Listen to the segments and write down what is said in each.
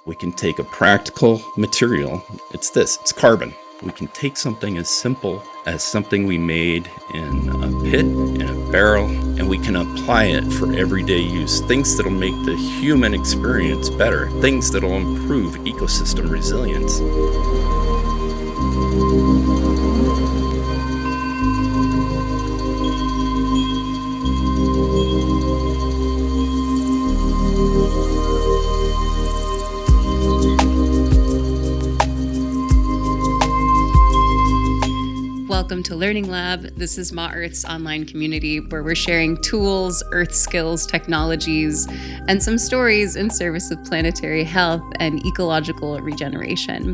We can take a practical material. It's carbon. We can take something as simple as something we made in a pit, in a barrel, and we can apply it for everyday use. Things that'll make the human experience better. Things that'll improve ecosystem resilience. Welcome to Learning Lab. This is Ma Earth's online community where we're sharing tools, earth skills, technologies, and some stories in service of planetary health and ecological regeneration.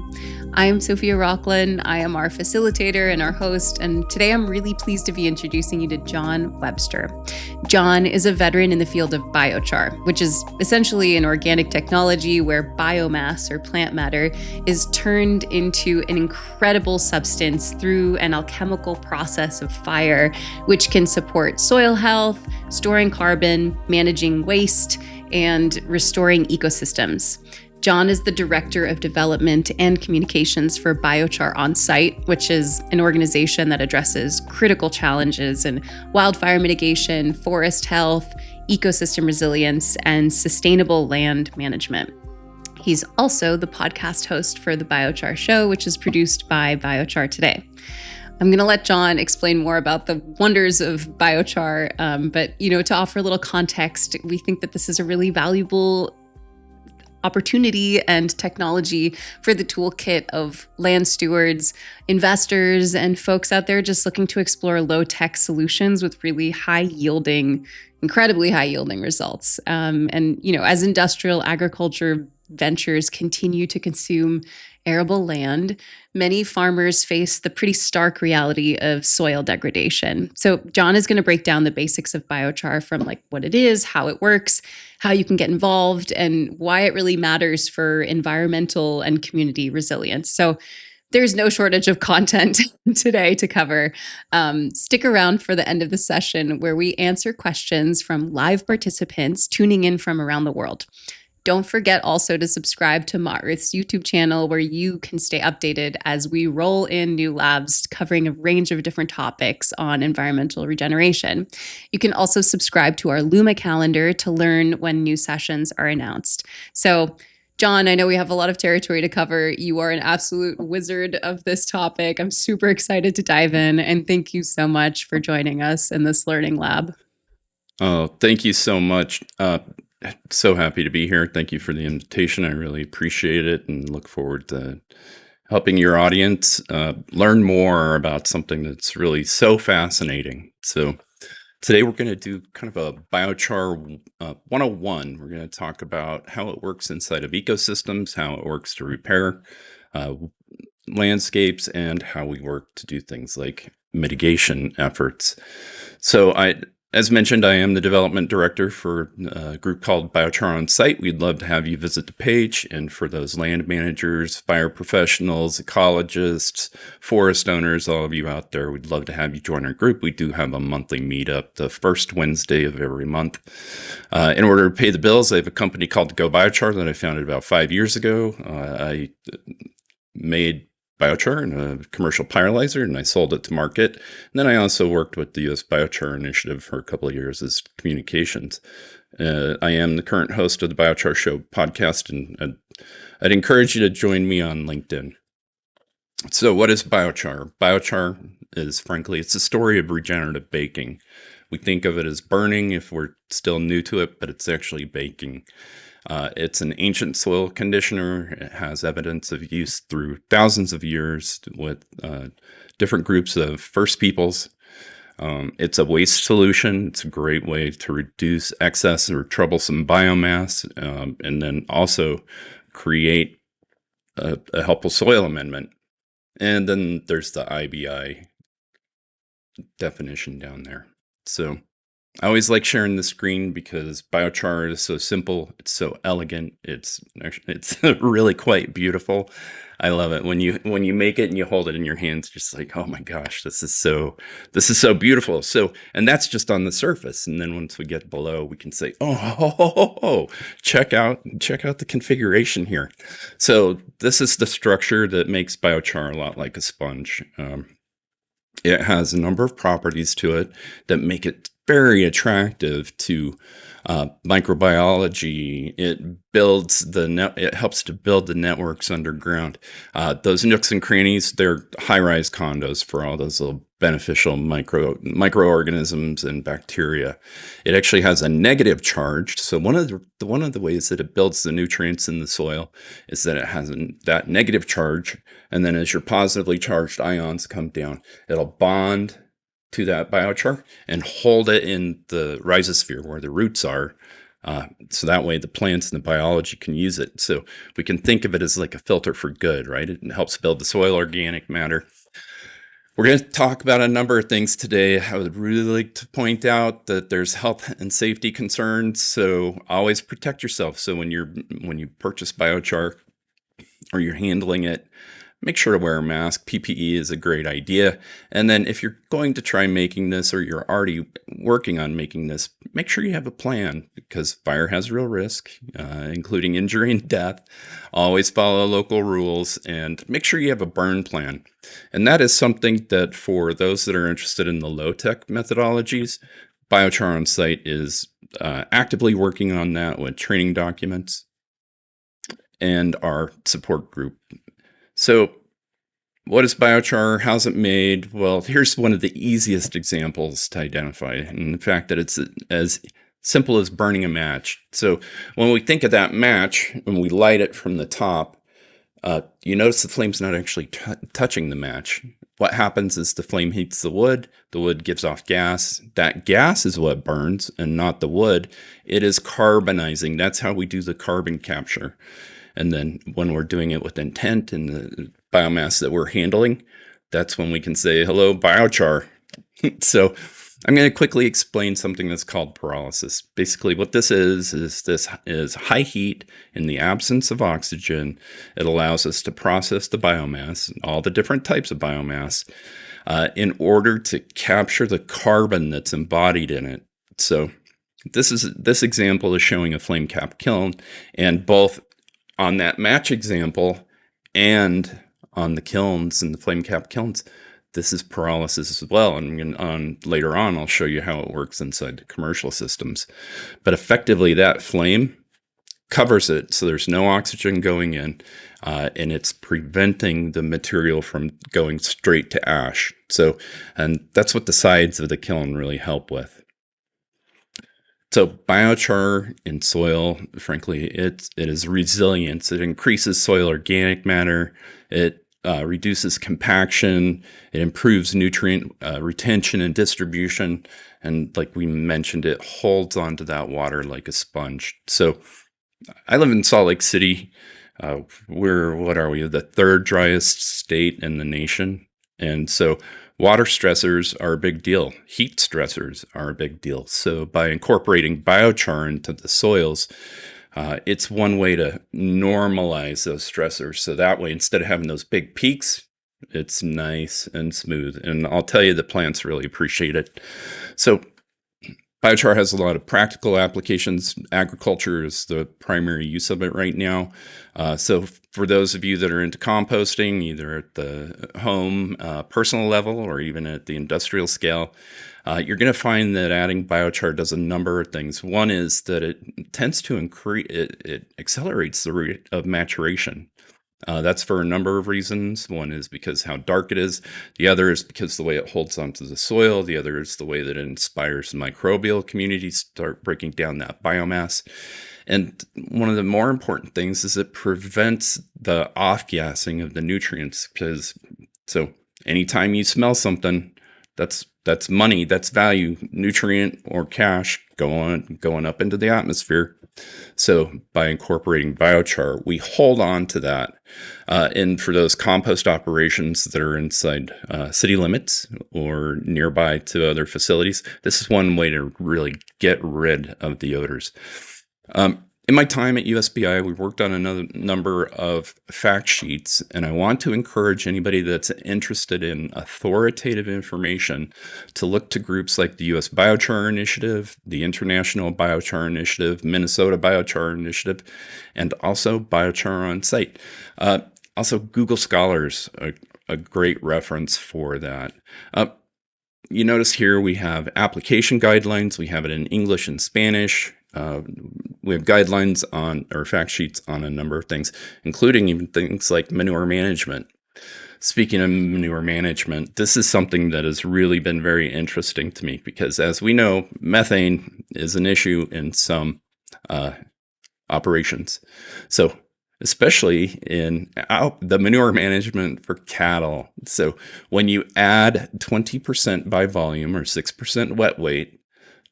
I am Sophia Rockland. I am our facilitator and our host, and today I'm really pleased to be introducing you to John Webster. John is a veteran in the field of biochar, which is essentially an organic technology where biomass or plant matter is turned into an incredible substance through an alchemical process of fire, which can support soil health, storing carbon, managing waste, and restoring ecosystems. John is the Director of Development and Communications for Biochar On Site, which is an organization that addresses critical challenges in wildfire mitigation, forest health, ecosystem resilience, and sustainable land management. He's also the podcast host for the Biochar Show, which is produced by Biochar Today. I'm going to let John explain more about the wonders of biochar, but to offer a little context, we think that this is a really valuable opportunity and technology for the toolkit of land stewards, investors, and folks out there just looking to explore low-tech solutions with really incredibly high-yielding results. As industrial agriculture ventures continue to consume arable land, many farmers face the pretty stark reality of soil degradation. So John is going to break down the basics of biochar from what it is, how it works, how you can get involved, and why it really matters for environmental and community resilience. So there's no shortage of content today to cover. Stick around for the end of the session where we answer questions from live participants tuning in from around the world. Don't forget also to subscribe to Ma Earth's YouTube channel where you can stay updated as we roll in new labs covering a range of different topics on environmental regeneration. You can also subscribe to our Luma calendar to learn when new sessions are announced. So, John, I know we have a lot of territory to cover. You are an absolute wizard of this topic. I'm super excited to dive in, and thank you so much for joining us in this learning lab. Oh, thank you so much. So happy to be here. Thank you for the invitation. I really appreciate it and look forward to helping your audience learn more about something that's really so fascinating. So today we're going to do kind of a biochar 101. We're going to talk about how it works inside of ecosystems, how it works to repair landscapes, and how we work to do things like mitigation efforts. So as mentioned, I am the development director for a group called Biochar On Site. We'd love to have you visit the page. And for those land managers, fire professionals, ecologists, forest owners, all of you out there, we'd love to have you join our group. We do have a monthly meetup the first Wednesday of every month. In order to pay the bills, I have a company called Go Biochar that I founded about 5 years ago. I made biochar and a commercial pyrolyzer, and I sold it to market. And then I also worked with the U.S. Biochar Initiative for a couple of years as communications. I am the current host of the Biochar Show podcast, and I'd encourage you to join me on LinkedIn. So what is biochar? Biochar is, frankly, it's a story of regenerative baking. We think of it as burning if we're still new to it, but it's actually baking. It's an ancient soil conditioner. It has evidence of use through thousands of years with different groups of First Peoples. It's a waste solution. It's a great way to reduce excess or troublesome biomass, and then also create a helpful soil amendment. And then there's the IBI definition down there. So I always like sharing the screen because biochar is so simple. It's so elegant. It's really quite beautiful. I love it when you make it and you hold it in your hands, just like, oh my gosh, this is so beautiful. So, and that's just on the surface. And then once we get below, we can say, check out the configuration here. So this is the structure that makes biochar a lot like a sponge. It has a number of properties to it that make it very attractive to microbiology. It helps to build the networks underground. Those nooks and crannies, they're high-rise condos for all those little beneficial microorganisms and bacteria. It actually has a negative charge. So one of the ways that it builds the nutrients in the soil is that it has that negative charge, and then as your positively charged ions come down, it'll bond to that biochar and hold it in the rhizosphere where the roots are. So that way the plants and the biology can use it. So we can think of it as like a filter for good, right? It helps build the soil organic matter. We're going to talk about a number of things today. I would really like to point out that there's health and safety concerns. So always protect yourself. So when you purchase biochar or you're handling it, make sure to wear a mask. PPE is a great idea. And then if you're going to try making this or you're already working on making this, make sure you have a plan because fire has real risk, including injury and death. Always follow local rules and make sure you have a burn plan. And that is something that for those that are interested in the low-tech methodologies, Biochar on Site is actively working on that with training documents and our support group. So what is biochar? How's it made? Well, here's one of the easiest examples to identify, and the fact that it's as simple as burning a match. So when we think of that match, when we light it from the top, you notice the flame's not actually touching the match. What happens is the flame heats the wood gives off gas. That gas is what burns and not the wood. It is carbonizing. That's how we do the carbon capture. And then when we're doing it with intent and the biomass that we're handling, that's when we can say, hello, biochar. So I'm going to quickly explain something that's called pyrolysis. Basically what this is high heat in the absence of oxygen. It allows us to process the biomass, all the different types of biomass, in order to capture the carbon that's embodied in it. So this example is showing a flame cap kiln, and both on that match example and on the kilns and the flame cap kilns, this is pyrolysis as well. And later on, I'll show you how it works inside the commercial systems. But effectively, that flame covers it, so there's no oxygen going in, and it's preventing the material from going straight to ash. So, and that's what the sides of the kiln really help with. So biochar in soil, frankly, it is resilience. It increases soil organic matter. It reduces compaction. It improves nutrient retention and distribution. And like we mentioned, it holds onto that water like a sponge. So I live in Salt Lake City. What are we? The third driest state in the nation. And so water stressors are a big deal. Heat stressors are a big deal. So by incorporating biochar into the soils, it's one way to normalize those stressors. So that way, instead of having those big peaks, it's nice and smooth. And I'll tell you, the plants really appreciate it. So biochar has a lot of practical applications. Agriculture is the primary use of it right now. So for those of you that are into composting, either at the home, personal level, or even at the industrial scale, you're going to find that adding biochar does a number of things. One is that it tends to increase, it accelerates the rate of maturation. That's for a number of reasons. One is because how dark it is. The other is because the way it holds onto the soil. The other is the way that it inspires the microbial community to start breaking down that biomass. And one of the more important things is it prevents the off-gassing of the nutrients, because so anytime you smell something, that's money, that's value, nutrient or cash going up into the atmosphere. So by incorporating biochar, we hold on to that. And for those compost operations that are inside city limits or nearby to other facilities, this is one way to really get rid of the odors. In my time at USBI, we worked on another number of fact sheets, and I want to encourage anybody that's interested in authoritative information to look to groups like the US Biochar Initiative, the International Biochar Initiative, Minnesota Biochar Initiative, and also Biochar on Site. Also, Google Scholars, a great reference for that. You notice here we have application guidelines. We have it in English and Spanish. We have guidelines on, or fact sheets on, a number of things, including even things like manure management. Speaking of manure management, this is something that has really been very interesting to me because, as we know, methane is an issue in some operations. So, especially in the manure management for cattle. So, when you add 20% by volume or 6% wet weight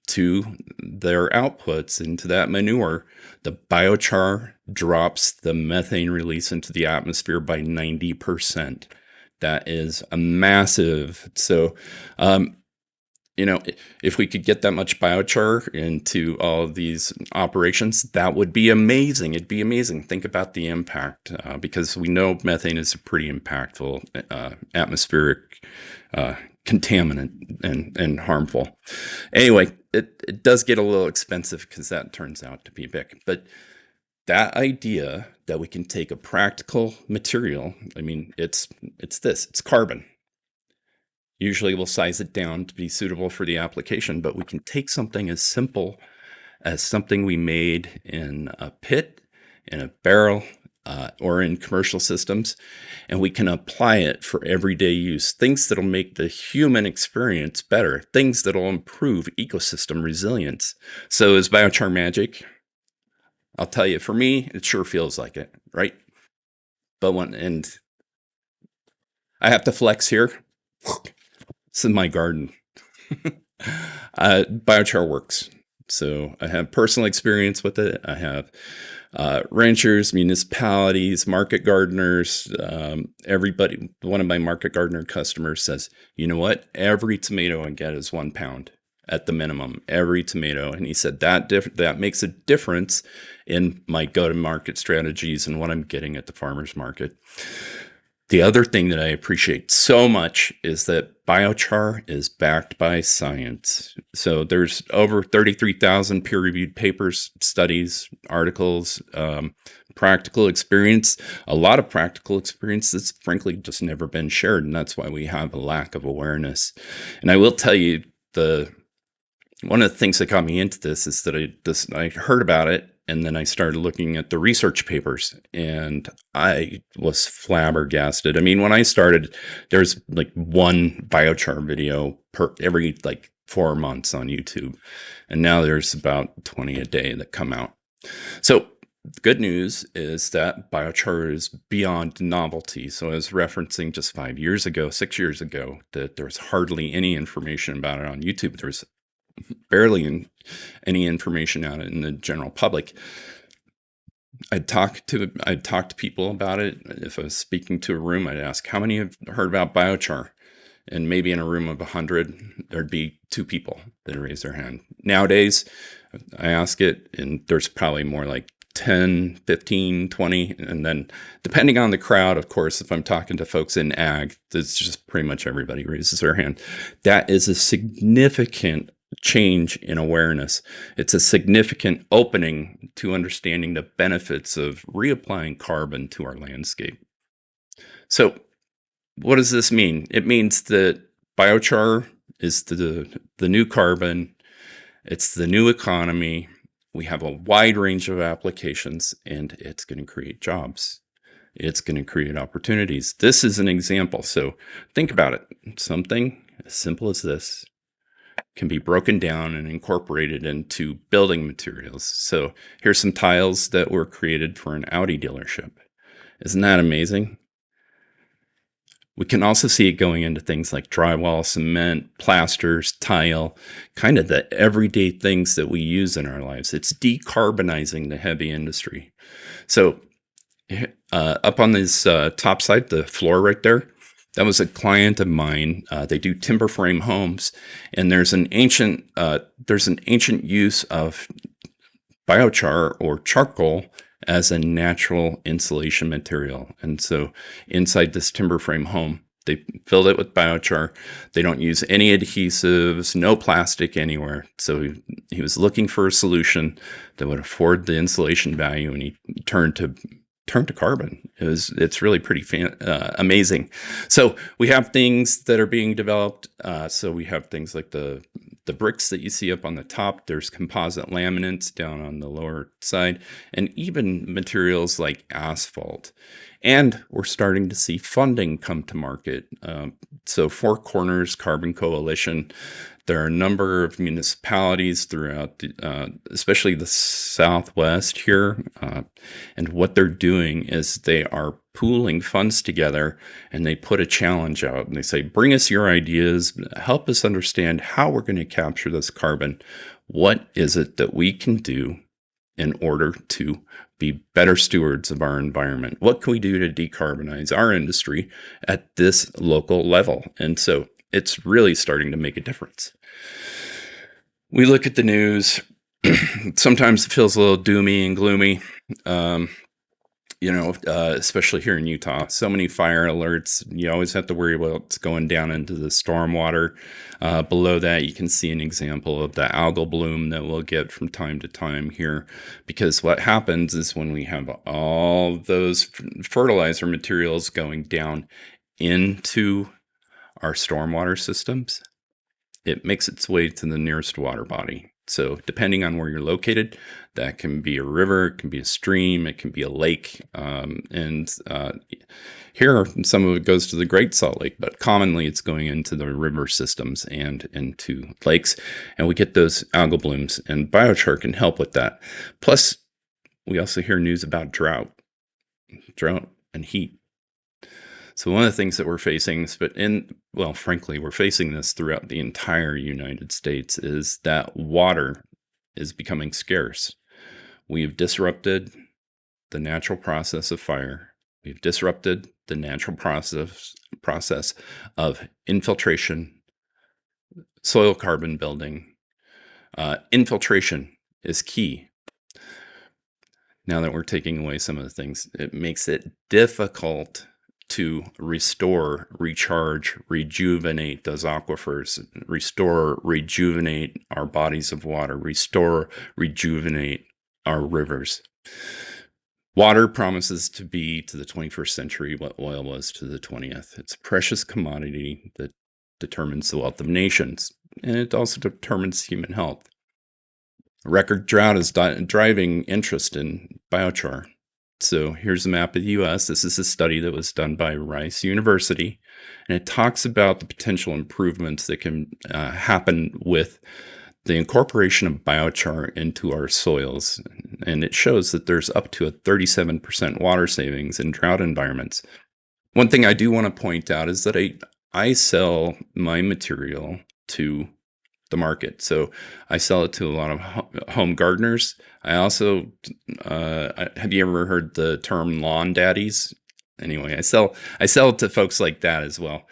to their outputs into that manure, the biochar drops the methane release into the atmosphere by 90%. That is a massive. So, if we could get that much biochar into all of these operations, that would be amazing. It'd be amazing. Think about the impact, because we know methane is a pretty impactful atmospheric contaminant and harmful. Anyway, it does get a little expensive because that turns out to be big. But that idea that we can take a practical material, I mean, it's carbon. Usually we'll size it down to be suitable for the application, but we can take something as simple as something we made in a pit, in a barrel, or in commercial systems, and we can apply it for everyday use. Things that'll make the human experience better, things that'll improve ecosystem resilience. So is biochar magic? I'll tell you, for me, it sure feels like it, right? And I have to flex here. This is my garden. Biochar works. So I have personal experience with it. I have ranchers, municipalities, market gardeners, everybody. One of my market gardener customers says, you know what? Every tomato I get is 1 pound at the minimum, every tomato. And he said that makes a difference in my go-to-market strategies and what I'm getting at the farmer's market. The other thing that I appreciate so much is that biochar is backed by science. So there's over 33,000 peer-reviewed papers, studies, articles, practical experience, a lot of practical experience that's frankly just never been shared. And that's why we have a lack of awareness. And I will tell you, one of the things that got me into this is that I heard about it, and then I started looking at the research papers, and I was flabbergasted. I mean, when I started, there's like one biochar video every 4 months on YouTube, and now there's about 20 a day that come out. So the good news is that biochar is beyond novelty. So I was referencing just 6 years ago, that there's hardly any information about it on YouTube. There's barely any information out in the general public. I'd talk to people about it. If I was speaking to a room, I'd ask, how many have heard about biochar? And maybe in a room of 100, there'd be 2 people that raise their hand. Nowadays, I ask it, and there's probably more like 10, 15, 20. And then depending on the crowd, of course, if I'm talking to folks in ag, it's just pretty much everybody raises their hand. That is a significant change in awareness. It's a significant opening to understanding the benefits of reapplying carbon to our landscape. So what does this mean? It means that biochar is the new carbon. It's the new economy. We have a wide range of applications, and it's going to create jobs. It's going to create opportunities. This is an example. So think about it. Something as simple as this can be broken down and incorporated into building materials. So here's some tiles that were created for an Audi dealership. Isn't that amazing? We can also see it going into things like drywall, cement, plasters, tile, kind of the everyday things that we use in our lives. It's decarbonizing the heavy industry. So up on this top side, the floor right there, that was a client of mine. They do timber frame homes, and there's an ancient use of biochar or charcoal as a natural insulation material. And so inside this timber frame home, they filled it with biochar. They don't use any adhesives, no plastic anywhere. So he was looking for a solution that would afford the insulation value, and he turned to carbon. It's really pretty amazing. So we have things that are being developed. So we have things like the bricks that you see up on the top. There's composite laminates down on the lower side, and even materials like asphalt. And we're starting to see funding come to market. So Four Corners Carbon Coalition, there are a number of municipalities throughout, especially the Southwest here. And what they're doing is they are pooling funds together, and they put a challenge out, and they say, bring us your ideas, help us understand how we're going to capture this carbon. What is it that we can do in order to be better stewards of our environment? What can we do to decarbonize our industry at this local level? And so it's really starting to make a difference. We look at the news. Sometimes it feels a little doomy and gloomy, especially here in Utah. So many fire alerts. You always have to worry about what's going down into the stormwater. Below that, you can see an example of the algal bloom that we'll get from time to time here. Because what happens is when we have all those fertilizer materials going down into our stormwater systems, it makes its way to the nearest water body. So depending on where you're located, that can be a river, it can be a stream, it can be a lake. Here, some of it goes to the Great Salt Lake, but commonly it's going into the river systems and into lakes. And we get those algal blooms, and biochar can help with that. Plus, we also hear news about drought and heat. So one of the things that we're facing, frankly, we're facing this throughout the entire United States, is that water is becoming scarce. We've disrupted the natural process of fire. We've disrupted the natural process of infiltration, soil carbon building. Infiltration is key. Now that we're taking away some of the things, it makes it difficult to restore, recharge, rejuvenate those aquifers, restore, rejuvenate our bodies of water, restore, rejuvenate our rivers. Water promises to be to the 21st century what oil was to the 20th. It's a precious commodity that determines the wealth of nations, and it also determines human health. Record drought is driving interest in biochar. So here's a map of the U.S. This is a study that was done by Rice University, and it talks about the potential improvements that can happen with the incorporation of biochar into our soils. And it shows that there's up to a 37% water savings in drought environments. One thing I do want to point out is that I sell my material to the market. So I sell it to a lot of home gardeners. I also, have you ever heard the term lawn daddies? Anyway, I sell it to folks like that as well.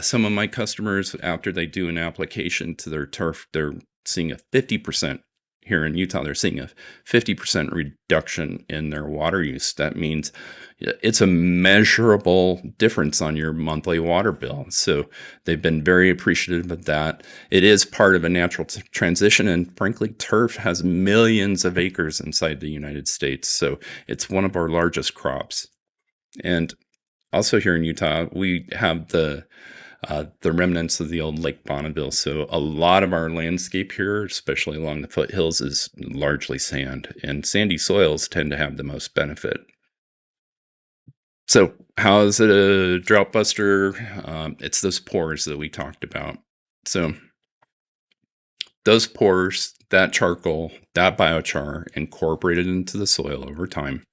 Some of my customers, after they do an application to their turf, they're seeing a 50%. Here in Utah, they're seeing a 50% reduction in their water use. That means it's a measurable difference on your monthly water bill. So they've been very appreciative of that. It is part of a natural transition. And frankly, turf has millions of acres inside the United States. So it's one of our largest crops. And also here in Utah, we have the remnants of the old Lake Bonneville. So a lot of our landscape here, especially along the foothills, is largely sand, and sandy soils tend to have the most benefit. So how is it a drought buster? It's those pores that we talked about. So those pores, that charcoal, that biochar incorporated into the soil over time,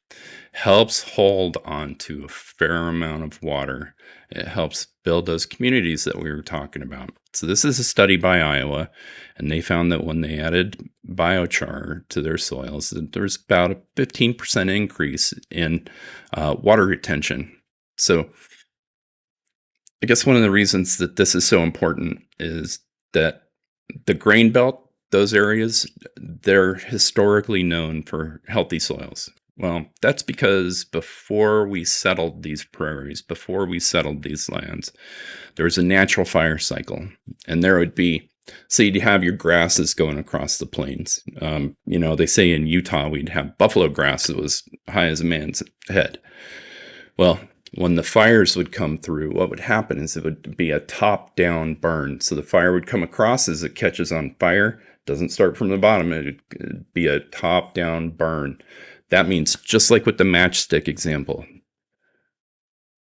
helps hold on to a fair amount of water. It helps build those communities that we were talking about. So this is a study by Iowa, and they found that when they added biochar to their soils, that there's about a 15% increase in water retention. So I guess one of the reasons that this is so important is that the grain belt, those areas, they're historically known for healthy soils. Well, that's because before we settled these prairies, before we settled these lands, there was a natural fire cycle. And there would be, so you'd have your grasses going across the plains. They say in Utah we'd have buffalo grass that was high as a man's head. Well, when the fires would come through, what would happen is it would be a top-down burn. So the fire would come across as it catches on fire. Doesn't start from the bottom. It would be a top-down burn. That means, just like with the matchstick example,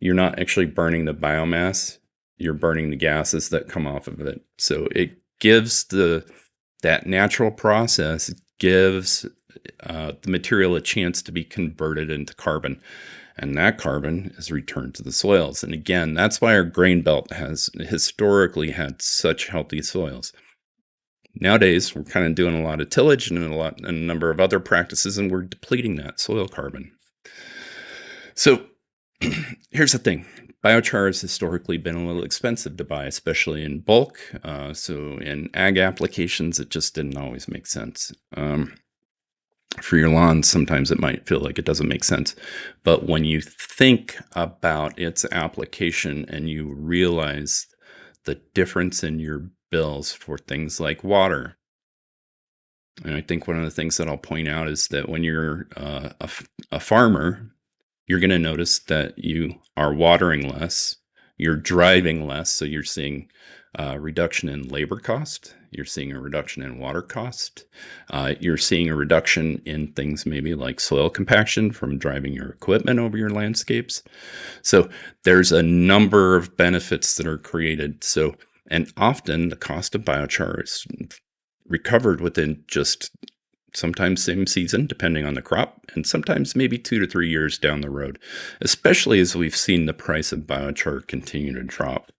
you're not actually burning the biomass. You're burning the gases that come off of it. So it gives that natural process, gives the material a chance to be converted into carbon. And that carbon is returned to the soils. And again, that's why our grain belt has historically had such healthy soils. Nowadays, we're kind of doing a lot of tillage and a number of other practices, and we're depleting that soil carbon. So here's the thing. Biochar has historically been a little expensive to buy, especially in bulk. So in ag applications, it just didn't always make sense. For your lawns, sometimes it might feel like it doesn't make sense. But when you think about its application and you realize the difference in your bills for things like water, and I think one of the things that I'll point out is that when you're a farmer, you're going to notice that you are watering less, you're driving less, so you're seeing a reduction in labor cost. You're seeing a reduction in water cost. You're seeing a reduction in things maybe like soil compaction from driving your equipment over your landscapes. So there's a number of benefits that are created. So, and often the cost of biochar is recovered within just sometimes same season, depending on the crop, and sometimes maybe 2 to 3 years down the road, especially as we've seen the price of biochar continue to drop.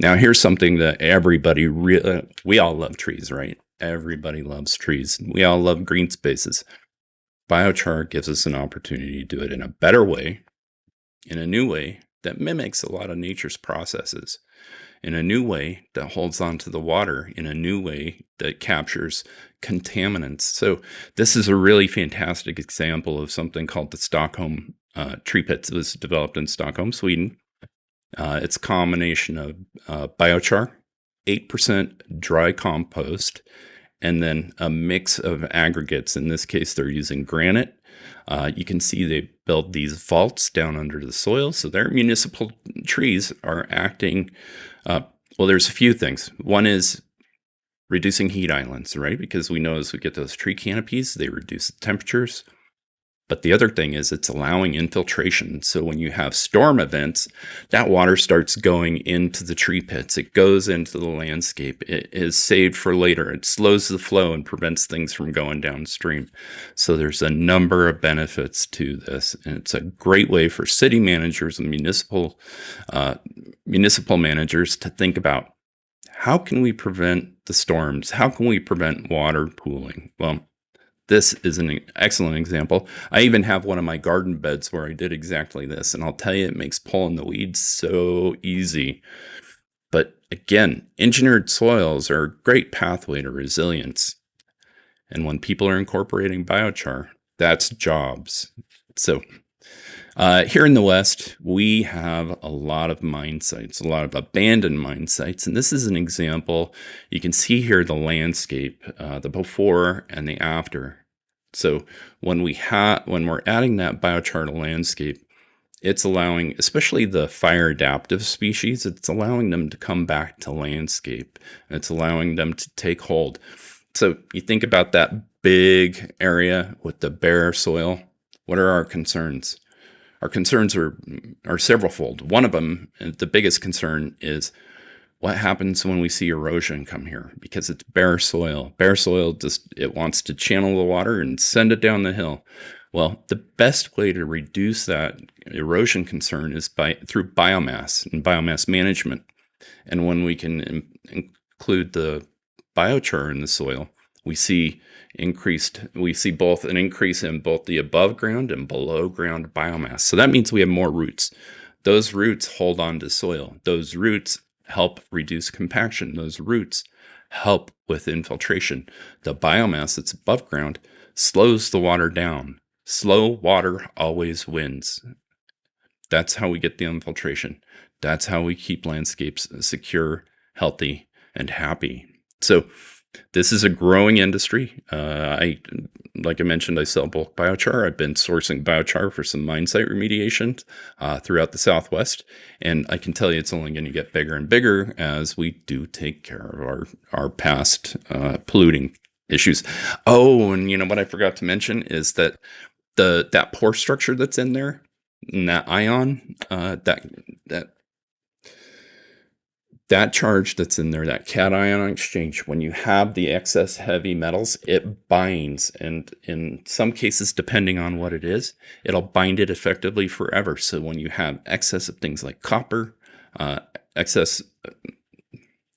Now, here's something that everybody we all love trees, right? Everybody loves trees. We all love green spaces. Biochar gives us an opportunity to do it in a better way, in a new way that mimics a lot of nature's processes, in a new way that holds on to the water, in a new way that captures contaminants. So this is a really fantastic example of something called the Stockholm tree pits. It was developed in Stockholm, Sweden. It's a combination of biochar, 8% dry compost, and then a mix of aggregates. In this case, they're using granite. You can see they build these vaults down under the soil. So their municipal trees are acting, well, there's a few things. One is reducing heat islands, right? Because we know as we get those tree canopies, they reduce the temperatures. But the other thing is it's allowing infiltration. So when you have storm events, that water starts going into the tree pits. It goes into the landscape. It is saved for later. It slows the flow and prevents things from going downstream. So there's a number of benefits to this. And it's a great way for city managers and municipal managers to think about, how can we prevent the storms? How can we prevent water pooling? Well, this is an excellent example. I even have one of my garden beds where I did exactly this. And I'll tell you, it makes pulling the weeds so easy. But again, engineered soils are a great pathway to resilience. And when people are incorporating biochar, that's jobs. So here in the West, we have a lot of mine sites, a lot of abandoned mine sites. And this is an example. You can see here the landscape, the before and the after. So when we're adding that biochar to landscape, it's allowing, especially the fire adaptive species, it's allowing them to come back to landscape. It's allowing them to take hold. So you think about that big area with the bare soil. What are our concerns? Our concerns are severalfold. One of them, the biggest concern, is what happens when we see erosion come here, because it's bare soil. Bare soil it wants to channel the water and send it down the hill. Well, the best way to reduce that erosion concern is through biomass and biomass management. And when we can include the biochar in the soil, we see both an increase in both the above ground and below ground biomass. So that means we have more roots. Those roots hold on to soil. Those roots help reduce compaction. Those roots help with infiltration. The biomass that's above ground slows the water down. Slow water always wins. That's how we get the infiltration. That's how we keep landscapes secure, healthy, and happy. So this is a growing industry. Like I mentioned, I sell bulk biochar. I've been sourcing biochar for some mine site remediation throughout the Southwest. And I can tell you it's only going to get bigger and bigger as we do take care of our past polluting issues. Oh, and you know what I forgot to mention is that that pore structure that's in there, and that ion, that charge that's in there, that cation exchange, when you have the excess heavy metals, it binds. And in some cases, depending on what it is, it'll bind it effectively forever. So when you have excess of things like copper,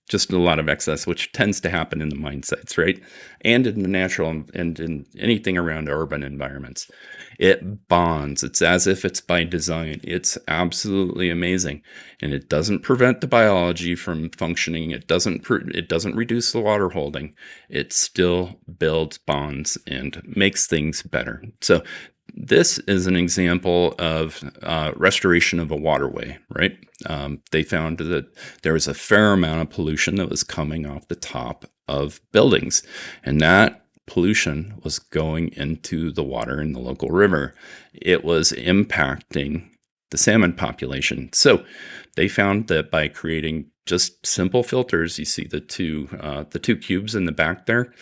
just a lot of excess, which tends to happen in the mine sites, right? And in the natural and in anything around urban environments. It bonds. It's as if it's by design. It's absolutely amazing. And it doesn't prevent the biology from functioning. It doesn't reduce the water holding. It still builds bonds and makes things better. So this is an example of restoration of a waterway, right? They found that there was a fair amount of pollution that was coming off the top of buildings, and that pollution was going into the water in the local river. It was impacting the salmon population. So they found that by creating just simple filters, you see the two cubes in the back there,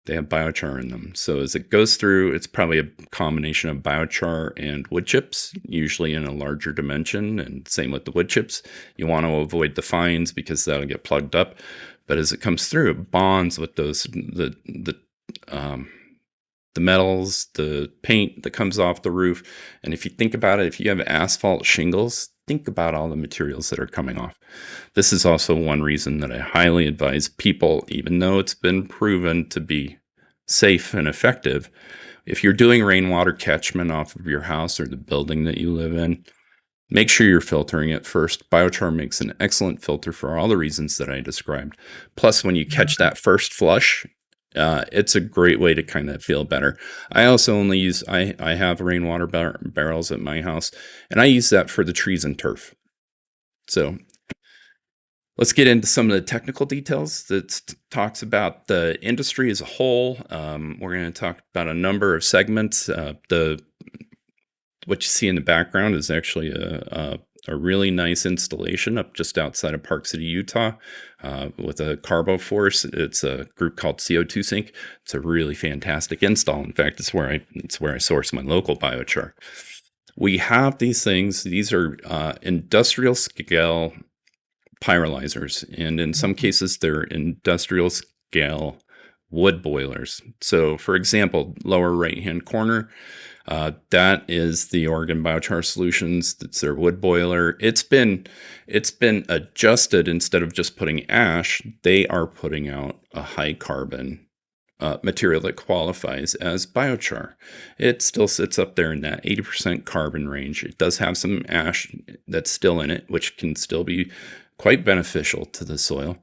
they have biochar in them. So as it goes through, it's probably a combination of biochar and wood chips, usually in a larger dimension, and same with the wood chips. You want to avoid the fines because that'll get plugged up. But as it comes through, it bonds with the metals, the paint that comes off the roof. And if you think about it, if you have asphalt shingles, think about all the materials that are coming off. This is also one reason that I highly advise people, even though it's been proven to be safe and effective, if you're doing rainwater catchment off of your house or the building that you live in, make sure you're filtering it first. Biochar makes an excellent filter for all the reasons that I described. Plus, when you catch that first flush, it's a great way to kind of feel better. I also only use, I have rainwater barrels at my house, and I use that for the trees and turf. So let's get into some of the technical details that talks about the industry as a whole. We're going to talk about a number of segments. What you see in the background is actually a really nice installation up just outside of Park City, Utah, with a Carboforce. It's a group called CO2 Sync. It's a really fantastic install. In fact, it's where I source my local biochar. We have these things. These are industrial scale pyrolyzers, and in some cases, they're industrial scale wood boilers. So, for example, lower right-hand corner, that is the Oregon Biochar Solutions. That's their wood boiler. It's been adjusted. Instead of just putting ash, they are putting out a high carbon material that qualifies as biochar. It still sits up there in that 80% carbon range. It does have some ash that's still in it, which can still be quite beneficial to the soil.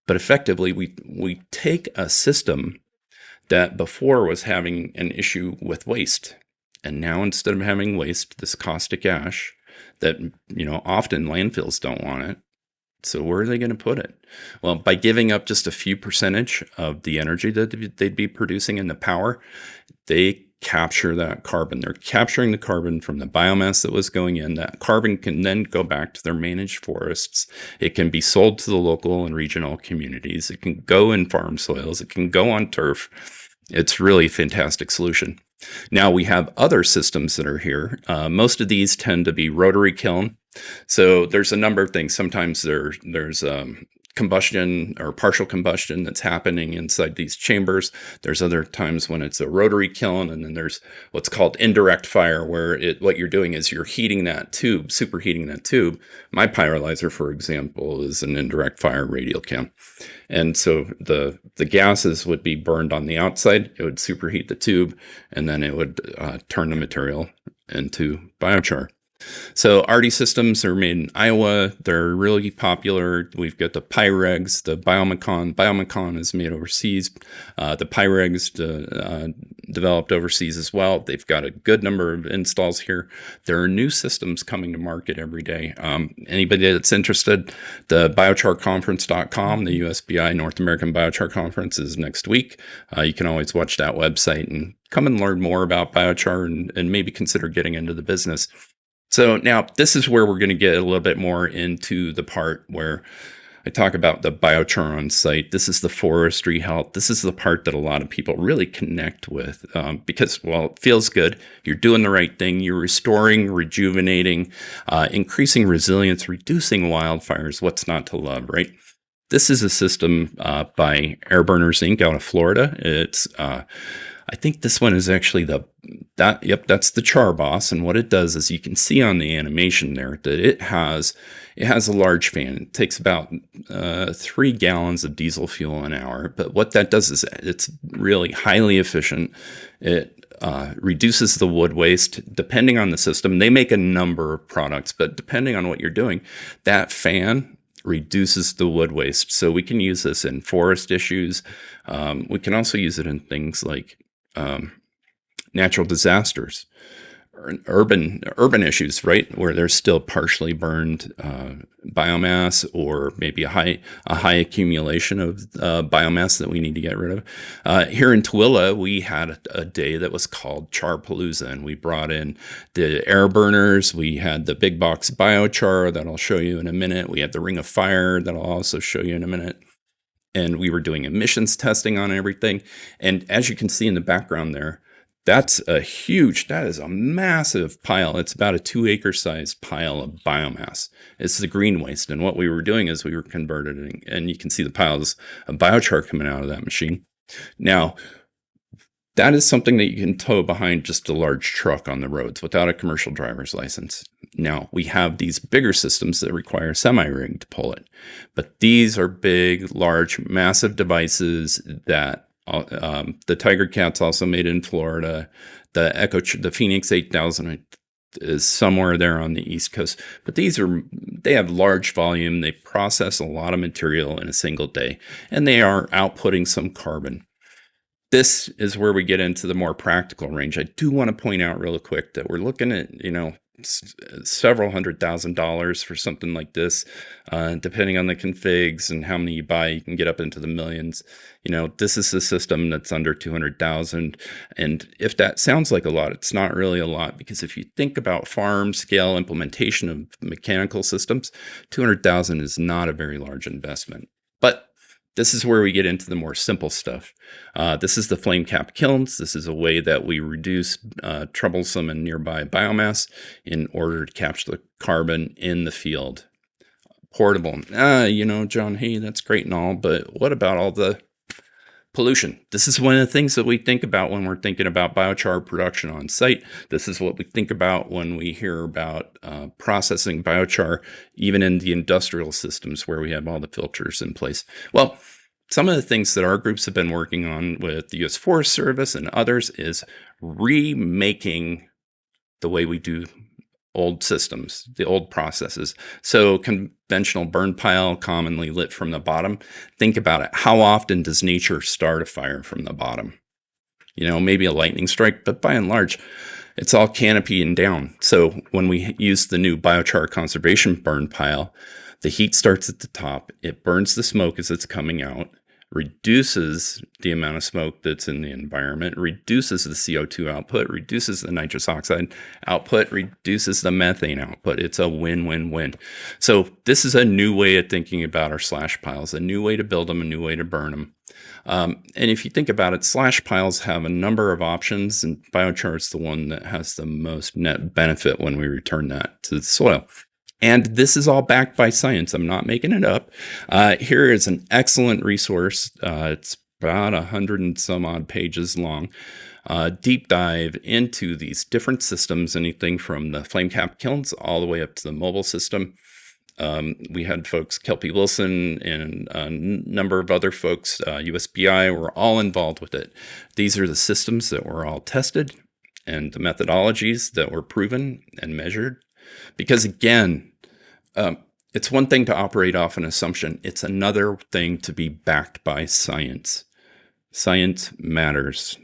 But effectively, we take a system that before was having an issue with waste. And now instead of having waste, this caustic ash that, often landfills don't want it. So where are they going to put it? Well, by giving up just a few percentage of the energy that they'd be producing in the power, they capture that carbon. They're capturing the carbon from the biomass that was going in. That carbon can then go back to their managed forests. It can be sold to the local and regional communities. It can go in farm soils. It can go on turf. It's really a fantastic solution. Now we have other systems that are here. Most of these tend to be rotary kiln. So there's a number of things. Sometimes there's combustion or partial combustion that's happening inside these chambers. There's other times when it's a rotary kiln, and then there's what's called indirect fire, where what you're doing is you're heating that tube, superheating that tube. My pyrolyzer, for example, is an indirect fire radial kiln. And so the gases would be burned on the outside. It would superheat the tube, and then it would turn the material into biochar. So RD systems are made in Iowa. They're really popular. We've got the Pyregs, the Biomacan. Biomacan is made overseas. The Pyregs developed overseas as well. They've got a good number of installs here. There are new systems coming to market every day. Anybody that's interested, the biocharconference.com, the USBI North American Biochar Conference is next week. You can always watch that website and come and learn more about biochar and maybe consider getting into the business. So now this is where we're going to get a little bit more into the part where I talk about the biochar on site. This is the forestry health. This is the part that a lot of people really connect with because, well, it feels good. You're doing the right thing. You're restoring, rejuvenating, increasing resilience, reducing wildfires. What's not to love, right? This is a system by Airburners Inc. out of Florida. It's I think this one is actually that's the Char Boss. And what it does is you can see on the animation there that it has a large fan. It takes about 3 gallons of diesel fuel an hour. But what that does is it's really highly efficient. It reduces the wood waste depending on the system. They make a number of products, but depending on what you're doing, that fan reduces the wood waste. So we can use this in forest issues. We can also use it in things like natural disasters, or urban issues, right, where there's still partially burned biomass, or maybe a high accumulation of biomass that we need to get rid of. Here in Tooele, we had a day that was called Charpalooza, and we brought in the air burners. We had the big box biochar that I'll show you in a minute. We had the Ring of Fire that I'll also show you in a minute. And we were doing emissions testing on everything. And as you can see in the background there, that is a massive pile. It's about a 2-acre sized pile of biomass. It's the green waste. And what we were doing is we were converting, and you can see the piles of biochar coming out of that machine. Now, that is something that you can tow behind just a large truck on the roads without a commercial driver's license. Now, we have these bigger systems that require a semi-rig to pull it. But these are big, large, massive devices that the Tiger Cat's also made in Florida. The Phoenix 8000 is somewhere there on the East Coast. But they have large volume. They process a lot of material in a single day. And they are outputting some carbon. This is where we get into the more practical range. I do want to point out real quick that we're looking at, several $100,000 for something like this. Depending on the configs and how many you buy, you can get up into the millions. This is a system that's under 200,000. And if that sounds like a lot, it's not really a lot, because if you think about farm scale implementation of mechanical systems, 200,000 is not a very large investment. But this is where we get into the more simple stuff. This is the flame cap kilns. This is a way that we reduce troublesome and nearby biomass in order to capture the carbon in the field. Portable. John, hey, that's great and all, but what about all the pollution? This is one of the things that we think about when we're thinking about biochar production on site. This is what we think about when we hear about processing biochar, even in the industrial systems where we have all the filters in place. Well, some of the things that our groups have been working on with the U.S. Forest Service and others is remaking the way we do old systems, the old processes. So conventional burn pile, commonly lit from the bottom. Think about it. How often does nature start a fire from the bottom? Maybe a lightning strike, but by and large, it's all canopy and down. So when we use the new biochar conservation burn pile, the heat starts at the top. It burns the smoke as it's coming out, reduces the amount of smoke that's in the environment, reduces the CO2 output, reduces the nitrous oxide output, reduces the methane output. It's a win-win-win. So this is a new way of thinking about our slash piles, a new way to build them, a new way to burn them. And if you think about it, slash piles have a number of options, and biochar is the one that has the most net benefit when we return that to the soil. And this is all backed by science. I'm not making it up. Here is an excellent resource. It's about 100 and some odd pages long. Deep dive into these different systems, anything from the flame cap kilns all the way up to the mobile system. We had folks, Kelpie Wilson and a number of other folks, USBI, were all involved with it. These are the systems that were all tested and the methodologies that were proven and measured. Because again, it's one thing to operate off an assumption. It's another thing to be backed by science. Science matters.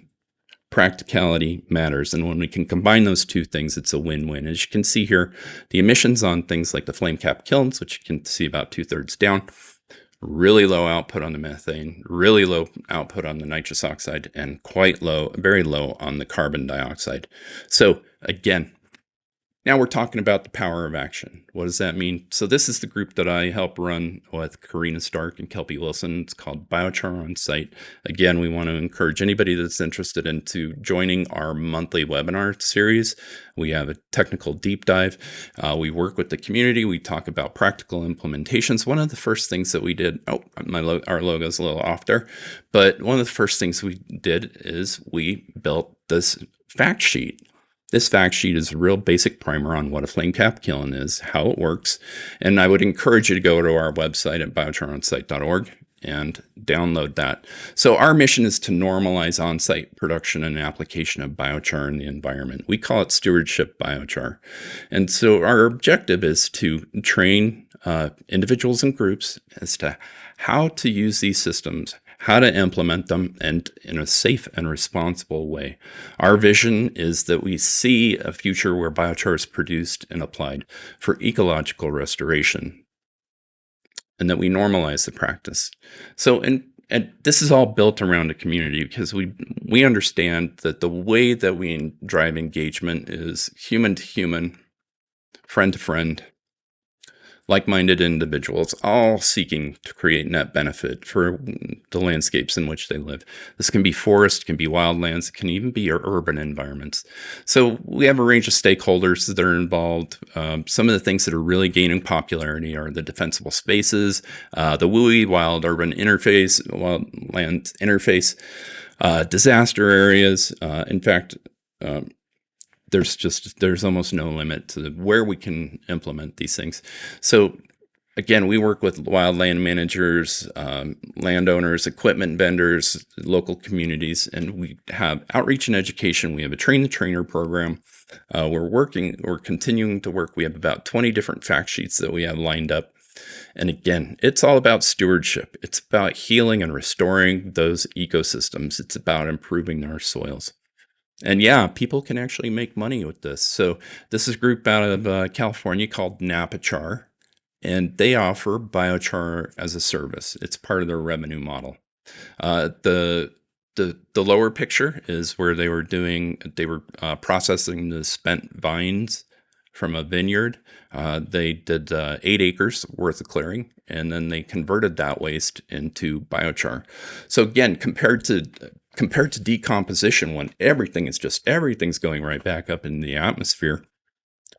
Practicality matters. And when we can combine those two things, it's a win-win. As you can see here, the emissions on things like the flame cap kilns, which you can see about 2/3 down, really low output on the methane, really low output on the nitrous oxide, and quite low, very low on the carbon dioxide. So again, now we're talking about the power of action. What does that mean? So this is the group that I help run with Karina Stark and Kelpie Wilson. It's called Biochar on Site. Again, we want to encourage anybody that's interested into joining our monthly webinar series. We have a technical deep dive. We work with the community. We talk about practical implementations. One of the first things that we did, our logo's a little off there, but one of the first things we did is we built this fact sheet. This fact sheet is a real basic primer on what a flame cap kiln is, how it works, and I would encourage you to go to our website at biochar-onsite.org and download that. So our mission is to normalize on-site production and application of biochar in the environment. We call it stewardship biochar. And so our objective is to train individuals and groups as to how to use these systems, how to implement them, and in a safe and responsible way. Our vision is that we see a future where biochar is produced and applied for ecological restoration, and that we normalize the practice. So, and this is all built around a community, because we understand that the way that we drive engagement is human to human, friend to friend, like-minded individuals, all seeking to create net benefit for the landscapes in which they live. This can be forest, can be wildlands, it can even be urban environments. So we have a range of stakeholders that are involved. Some of the things that are really gaining popularity are the defensible spaces, the WUI, wild urban interface, wildland interface, disaster areas. In fact, there's almost no limit to where we can implement these things. So again, we work with wildland managers, landowners, equipment vendors, local communities, and we have outreach and education. We have a train the trainer program. We're continuing to work. We have about 20 different fact sheets that we have lined up. And again, it's all about stewardship. It's about healing and restoring those ecosystems. It's about improving our soils. And yeah, people can actually make money with this. So this is a group out of California called Napachar, and they offer biochar as a service. It's part of their revenue model. The lower picture is where they were processing the spent vines from a vineyard. They did 8 acres worth of clearing, and then they converted that waste into biochar. So again, compared to decomposition, when everything's going right back up in the atmosphere,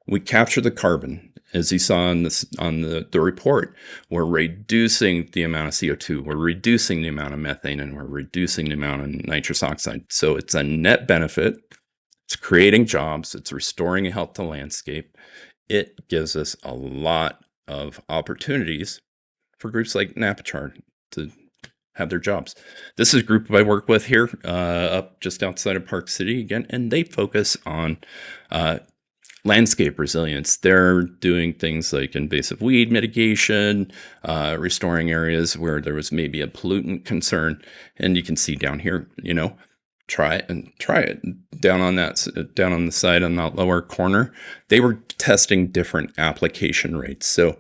we capture the carbon. As you saw on the report, we're reducing the amount of CO2, we're reducing the amount of methane, and we're reducing the amount of nitrous oxide. So it's a net benefit. It's creating jobs. It's restoring a health to landscape. It gives us a lot of opportunities for groups like Napachar to have their jobs. This is a group I work with here up just outside of Park City again, and they focus on landscape resilience. They're doing things like invasive weed mitigation, restoring areas where there was maybe a pollutant concern. And you can see down here, try it down on the side on that lower corner. They were testing different application rates. So,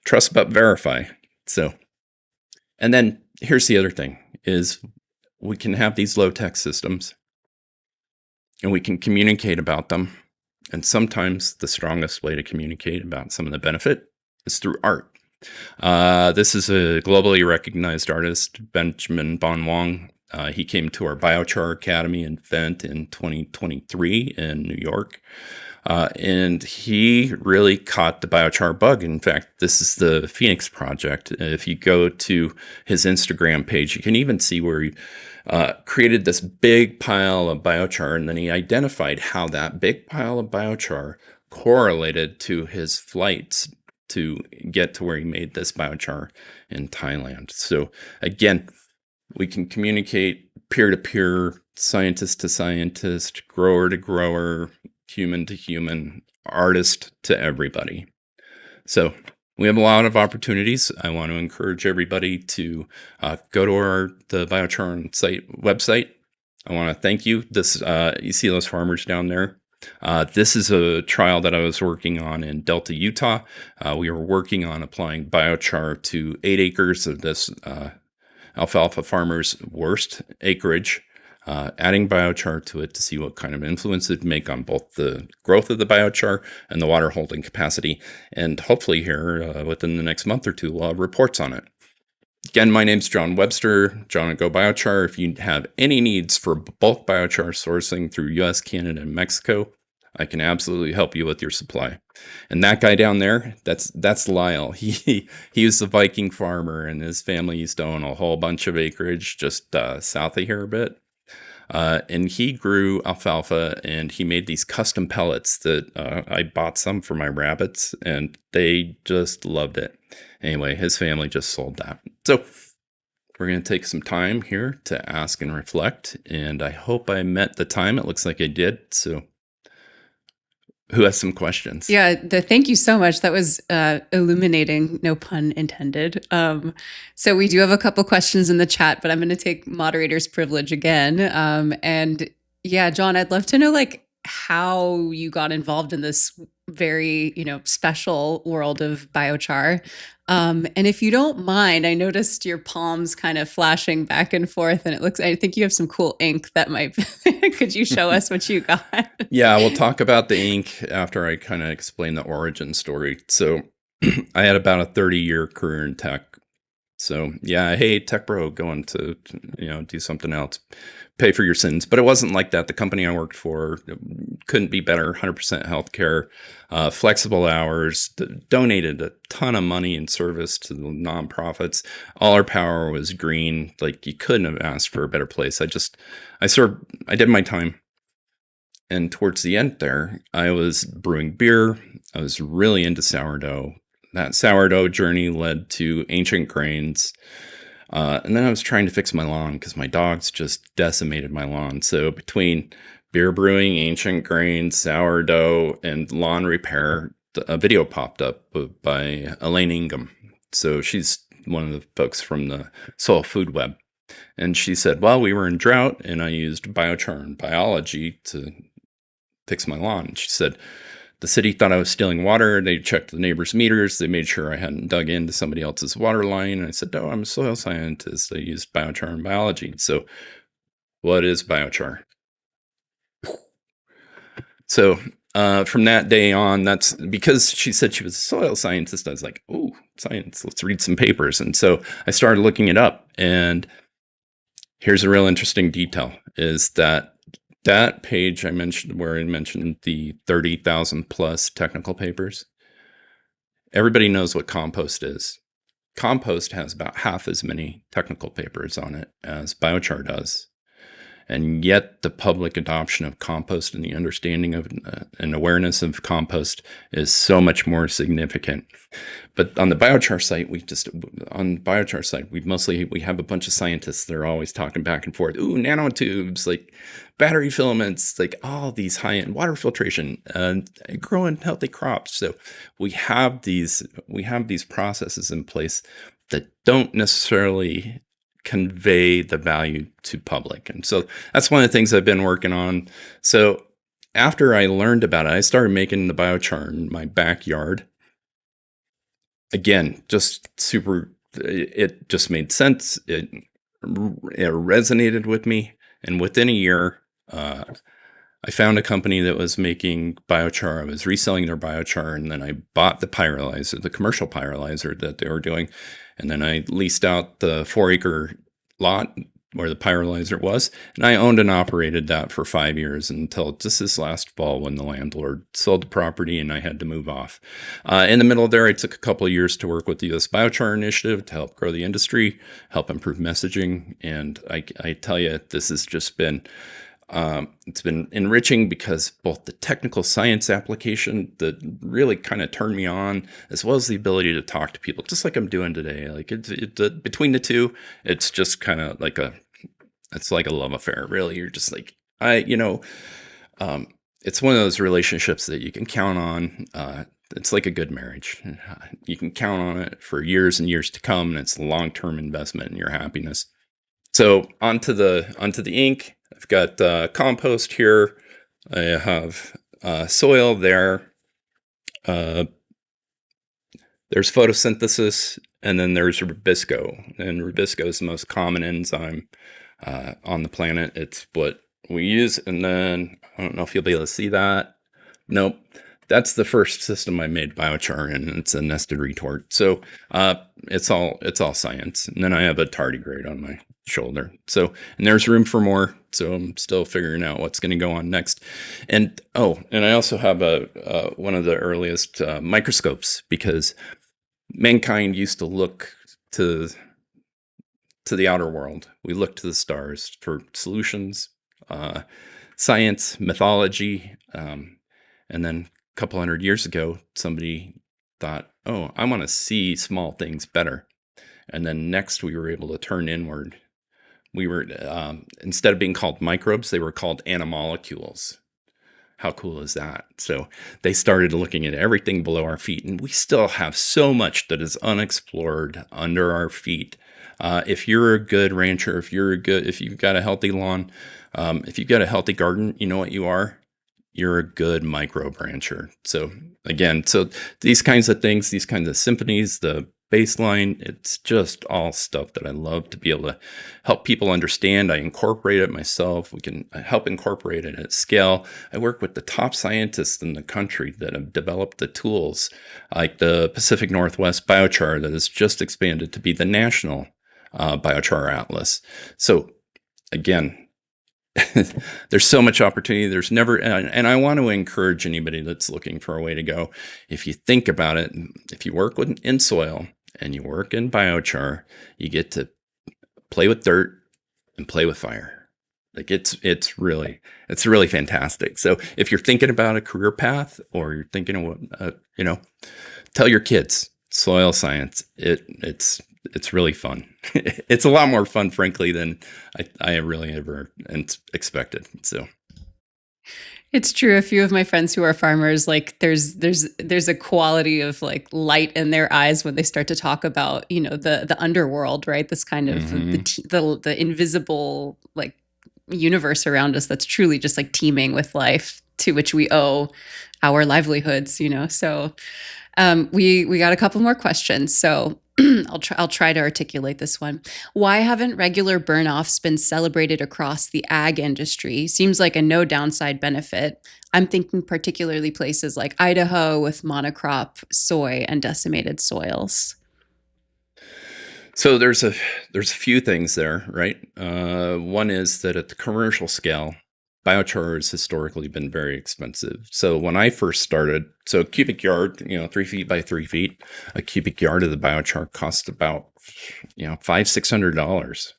trust but verify. So, and then here's the other thing is we can have these low-tech systems and we can communicate about them. And sometimes the strongest way to communicate about some of the benefit is through art. This is a globally recognized artist, Benjamin Bon Wong. He came to our Biochar Academy event in 2023 in New York. And he really caught the biochar bug. In fact, this is the Phoenix Project. If you go to his Instagram page, you can even see where he created this big pile of biochar, and then he identified how that big pile of biochar correlated to his flights to get to where he made this biochar in Thailand. So again, we can communicate peer-to-peer, scientist to scientist, grower to grower, human to human, artist to everybody. So we have a lot of opportunities. I want to encourage everybody to go to the Biochar site website. I want to thank you. You see those farmers down there. This is a trial that I was working on in Delta, Utah. We were working on applying biochar to 8 acres of this alfalfa farmer's worst acreage, adding biochar to it to see what kind of influence it'd make on both the growth of the biochar and the water holding capacity. And hopefully here, within the next month or two, we'll have reports on it. Again, my name's John Webster, John and Go Biochar. If you have any needs for bulk biochar sourcing through US, Canada, and Mexico, I can absolutely help you with your supply. And that guy down there, that's Lyle. He was the Viking farmer, and his family used to own a whole bunch of acreage just south of here a bit. And he grew alfalfa, and he made these custom pellets that I bought some for my rabbits, and they just loved it. Anyway, his family just sold that. So we're going to take some time here to ask and reflect, and I hope I met the time. It looks like I did. So who has some questions? Yeah, thank you so much. That was illuminating, no pun intended. So we do have a couple questions in the chat, but I'm going to take moderator's privilege again. And yeah, John, I'd love to know like how you got involved in this very, special world of biochar. And if you don't mind, I noticed your palms kind of flashing back and forth, and I think you have some cool ink that might, could you show us what you got? Yeah, we'll talk about the ink after I kind of explain the origin story. So I had about a 30-year career in tech. So yeah, hey, tech bro, going to, do something else, pay for your sins. But it wasn't like that. The company I worked for couldn't be better. 100% healthcare, flexible hours, donated a ton of money in service to the nonprofits. All our power was green. Like you couldn't have asked for a better place. I did my time. And towards the end there, I was brewing beer. I was really into sourdough. That sourdough journey led to ancient grains. And then I was trying to fix my lawn because my dogs just decimated my lawn. So between beer brewing, ancient grains, sourdough, and lawn repair, a video popped up by Elaine Ingham. So she's one of the folks from the Soil Food Web. And she said, well, we were in drought and I used biochar and biology to fix my lawn. And she said, the city thought I was stealing water. They checked the neighbors' meters. They made sure I hadn't dug into somebody else's water line. And I said, no, I'm a soil scientist. I used biochar and biology. So what is biochar? So from that day on, that's because she said she was a soil scientist. I was like, oh, science, let's read some papers. And so I started looking it up. And here's a real interesting detail is that page I mentioned where I mentioned the 30,000 plus technical papers, everybody knows what compost is. Compost has about half as many technical papers on it as biochar does. And yet the public adoption of compost and the understanding of and awareness of compost is so much more significant. But on the biochar site, we have a bunch of scientists that are always talking back and forth. Ooh, nanotubes, like battery filaments, like all these high-end water filtration, and growing healthy crops. So we have these processes in place that don't necessarily convey the value to public. And so that's one of the things I've been working on. So after I learned about it, I started making the biochar in my backyard. Again, it just made sense. It resonated with me. And within a year, I found a company that was making biochar. I was reselling their biochar, and then I bought the pyrolyzer, the commercial pyrolyzer that they were doing. And then I leased out the 4-acre lot where the pyrolyzer was. And I owned and operated that for 5 years until just this last fall when the landlord sold the property and I had to move off. In the middle there, I took a couple of years to work with the U.S. Biochar Initiative to help grow the industry, help improve messaging. And I tell you, this has just been it's been enriching because both the technical science application that really kind of turned me on, as well as the ability to talk to people, just like I'm doing today. Like between the two, it's just kind of like it's like a love affair, really. You're just like, it's one of those relationships that you can count on. It's like a good marriage. You can count on it for years and years to come, and it's a long-term investment in your happiness. So onto the ink. I've got compost here. I have soil there. There's photosynthesis, and then there's rubisco. And rubisco is the most common enzyme on the planet. It's what we use. And then I don't know if you'll be able to see that. Nope. That's the first system I made biochar in. It's a nested retort. So it's all science. And then I have a tardigrade on my shoulder. So, and there's room for more. So I'm still figuring out what's going to go on next. And I also have one of the earliest microscopes, because mankind used to look to the outer world. We looked to the stars for solutions, science, mythology, and then a couple hundred years ago, somebody thought, oh, I want to see small things better. And then next we were able to turn inward. We were, instead of being called microbes, they were called nanomolecules. How cool is that? So they started looking at everything below our feet, and we still have so much that is unexplored under our feet. If you're a good rancher, if you've got a healthy lawn, if you've got a healthy garden, you know what you are? You're a good microbe rancher. So again, these kinds of things, these kinds of symphonies, the baseline, it's just all stuff that I love to be able to help people understand. I incorporate it myself. We can help incorporate it at scale. I work with the top scientists in the country that have developed the tools, like the Pacific Northwest Biochar that has just expanded to be the national Biochar Atlas. So again, there's so much opportunity. There's never, and I want to encourage anybody that's looking for a way to go. If you think about it, if you work in soil and you work in biochar, you get to play with dirt and play with fire. Like it's really fantastic. So if you're thinking about a career path, or you're thinking of what, tell your kids soil science. It's really fun. It's a lot more fun, frankly, than I really ever expected. So it's true. A few of my friends who are farmers, like there's a quality of like light in their eyes when they start to talk about, the underworld, right? This kind of the invisible like universe around us that's truly just like teeming with life, to which we owe our livelihoods, So we got a couple more questions. So I'll try to articulate this one. Why haven't regular burn-offs been celebrated across the ag industry? Seems like a no downside benefit. I'm thinking particularly places like Idaho with monocrop soy and decimated soils. So there's a few things there, right? One is that at the commercial scale, biochar has historically been very expensive. So when I first started, so a cubic yard, 3 feet by 3 feet, a cubic yard of the biochar cost about, $500-$600.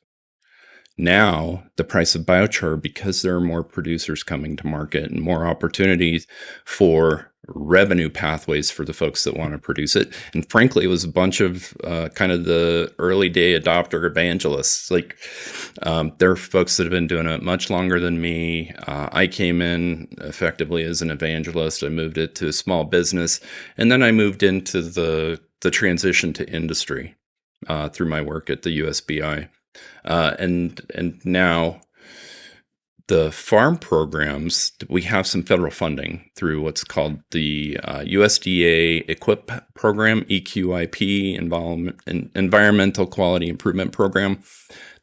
Now, the price of biochar, because there are more producers coming to market and more opportunities for revenue pathways for the folks that want to produce it. And frankly, it was a bunch of kind of the early day adopter evangelists. Like there are folks that have been doing it much longer than me. I came in effectively as an evangelist. I moved it to a small business, and then I moved into the transition to industry through my work at the USBI. And now the farm programs, we have some federal funding through what's called the USDA EQIP program, EQIP, Environmental Quality Improvement Program.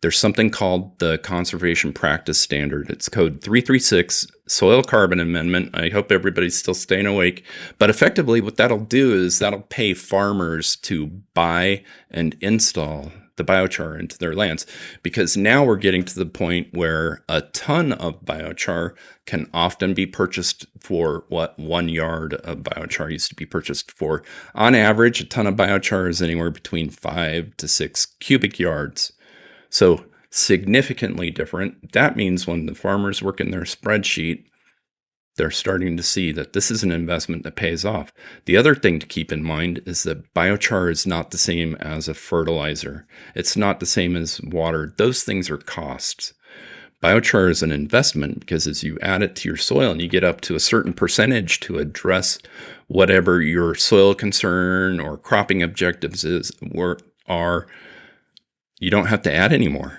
There's something called the Conservation Practice Standard. It's code 336, Soil Carbon Amendment. I hope everybody's still staying awake. But effectively, what that'll do is that'll pay farmers to buy and install the biochar into their lands, because now we're getting to the point where a ton of biochar can often be purchased for what 1 yard of biochar used to be purchased for. On average, a ton of biochar is anywhere between 5 to 6 cubic yards. So significantly different. That means when the farmers work in their spreadsheet, they're starting to see that this is an investment that pays off. The other thing to keep in mind is that biochar is not the same as a fertilizer. It's not the same as water. Those things are costs. Biochar is an investment because as you add it to your soil and you get up to a certain percentage to address whatever your soil concern or cropping objectives are, you don't have to add anymore.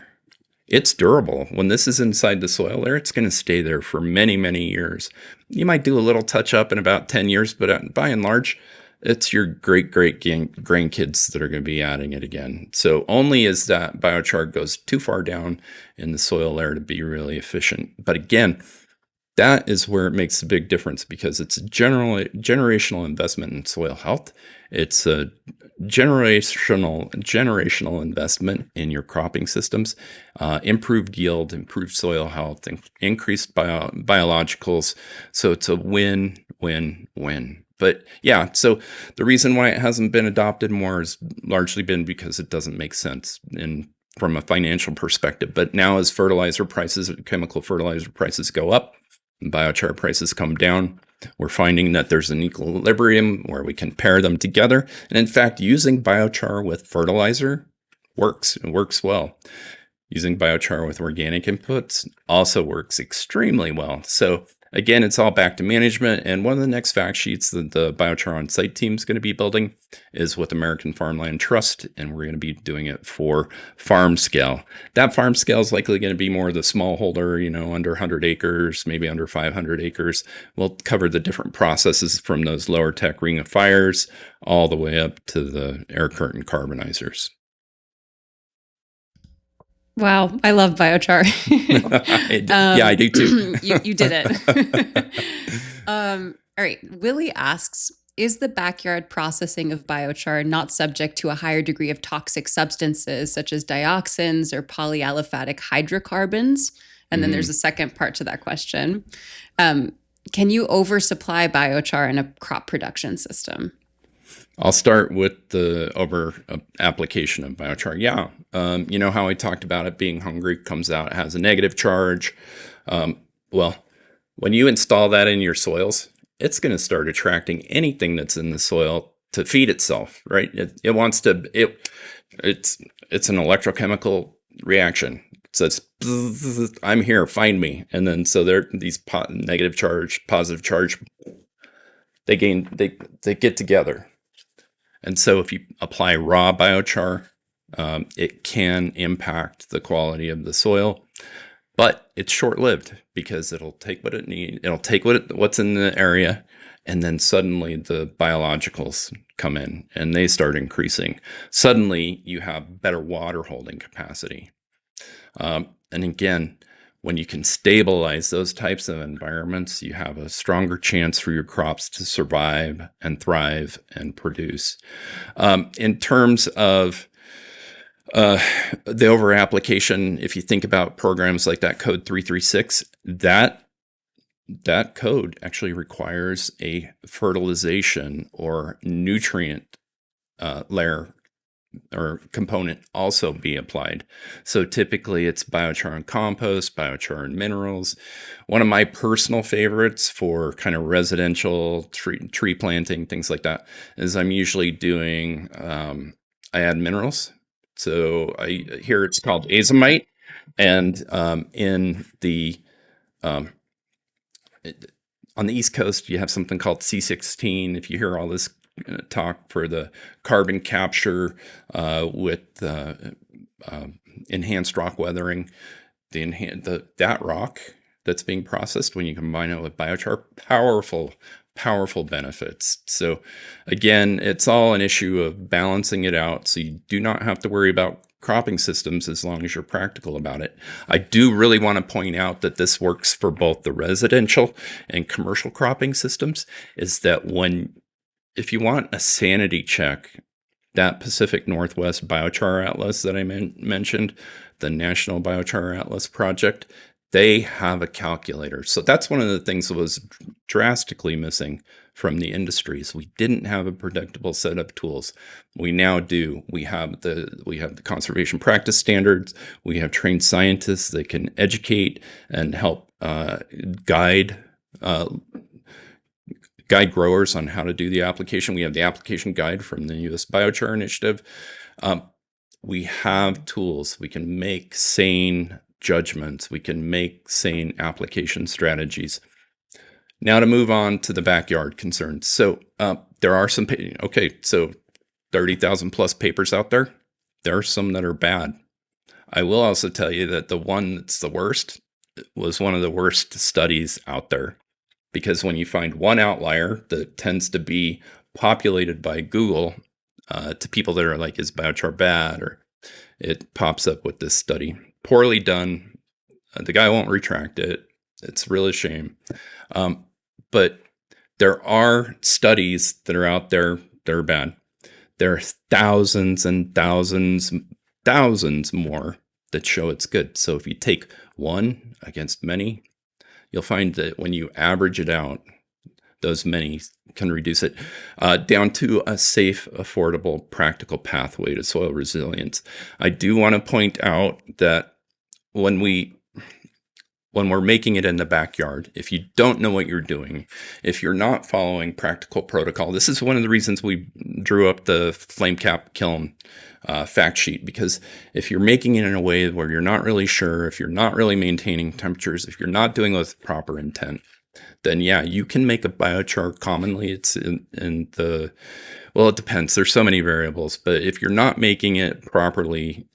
It's durable. When this is inside the soil there, it's going to stay there for many, many years. You might do a little touch up in about 10 years, but by and large, it's your grandkids that are going to be adding it again. So only as that biochar goes too far down in the soil there to be really efficient. But again, that is where it makes a big difference because it's a generational investment in soil health. It's a generational investment in your cropping systems, improved yield, improved soil health, increased biologicals. So it's a win-win-win. But yeah, so the reason why it hasn't been adopted more has largely been because it doesn't make sense from a financial perspective. But now as chemical fertilizer prices go up, biochar prices come down, we're finding that there's an equilibrium where we can pair them together. And in fact, using biochar with fertilizer works. It works well. Using biochar with organic inputs also works extremely well. So again, it's all back to management. And one of the next fact sheets that the Biochar on Site team is going to be building is with American Farmland Trust. And we're going to be doing it for farm scale. That farm scale is likely going to be more the smallholder, under 100 acres, maybe under 500 acres. We'll cover the different processes from those lower tech ring of fires all the way up to the air curtain carbonizers. Wow, I love biochar. Yeah, I do too. You did it. All right. Willie asks, is the backyard processing of biochar not subject to a higher degree of toxic substances such as dioxins or polyaliphatic hydrocarbons? And then there's a second part to that question. Can you oversupply biochar in a crop production system? I'll start with the over application of biochar. Yeah. You know how I talked about it being hungry comes out, it has a negative charge. Well, when you install that in your soils, it's going to start attracting anything that's in the soil to feed itself, right? It wants to, it's an electrochemical reaction. It says, I'm here, find me. And then so there, these negative charge, positive charge, they get together. And so if you apply raw biochar, it can impact the quality of the soil, but it's short-lived because it'll take what it needs. It'll take what's in the area, and then suddenly the biologicals come in and they start increasing. Suddenly you have better water holding capacity. And again, when you can stabilize those types of environments, you have a stronger chance for your crops to survive and thrive and produce. In terms of the over application, if you think about programs like that code 336, that code actually requires a fertilization or nutrient layer or component also be applied. So typically it's biochar and compost, biochar and minerals. One of my personal favorites for kind of residential tree planting, things like that, is I'm usually doing, I add minerals. So here it's called azomite. And in the, on the East Coast, you have something called C16. If you hear all this talk for the carbon capture with enhanced rock weathering, that rock that's being processed when you combine it with biochar, powerful benefits. So again, it's all an issue of balancing it out. So you do not have to worry about cropping systems as long as you're practical about it. I do really want to point out that this works for both the residential and commercial cropping systems, is that if you want a sanity check that Pacific Northwest Biochar Atlas that I mentioned, the National Biochar Atlas Project, they have a calculator. So that's one of the things that was drastically missing from the industries. We didn't have a predictable set of tools. We now do. We have the conservation practice standards. We have trained scientists that can educate and help guide growers on how to do the application. We have the application guide from the U.S. Biochar Initiative. We have tools. We can make sane judgments. We can make sane application strategies. Now to move on to the backyard concerns. So there are some, so 30,000 plus papers out there. There are some that are bad. I will also tell you that the one that's the worst was one of the worst studies out there, because when you find one outlier that tends to be populated by Google to people that are like, is biochar bad? Or it pops up with this study. Poorly done. The guy won't retract it. It's really a shame. But there are studies that are out there that are bad. There are thousands and thousands more that show it's good. So if you take one against many, you'll find that when you average it out, those many can reduce it down to a safe, affordable, practical pathway to soil resilience. I do want to point out that when we're making it in the backyard, if you don't know what you're doing, if you're not following practical protocol, this is one of the reasons we drew up the flame cap kiln fact sheet, because if you're making it in a way where you're not really sure, if you're not really maintaining temperatures, if you're not doing it with proper intent, then yeah, you can make a biochar commonly. It's well, it depends. There's so many variables, but if you're not making it properly,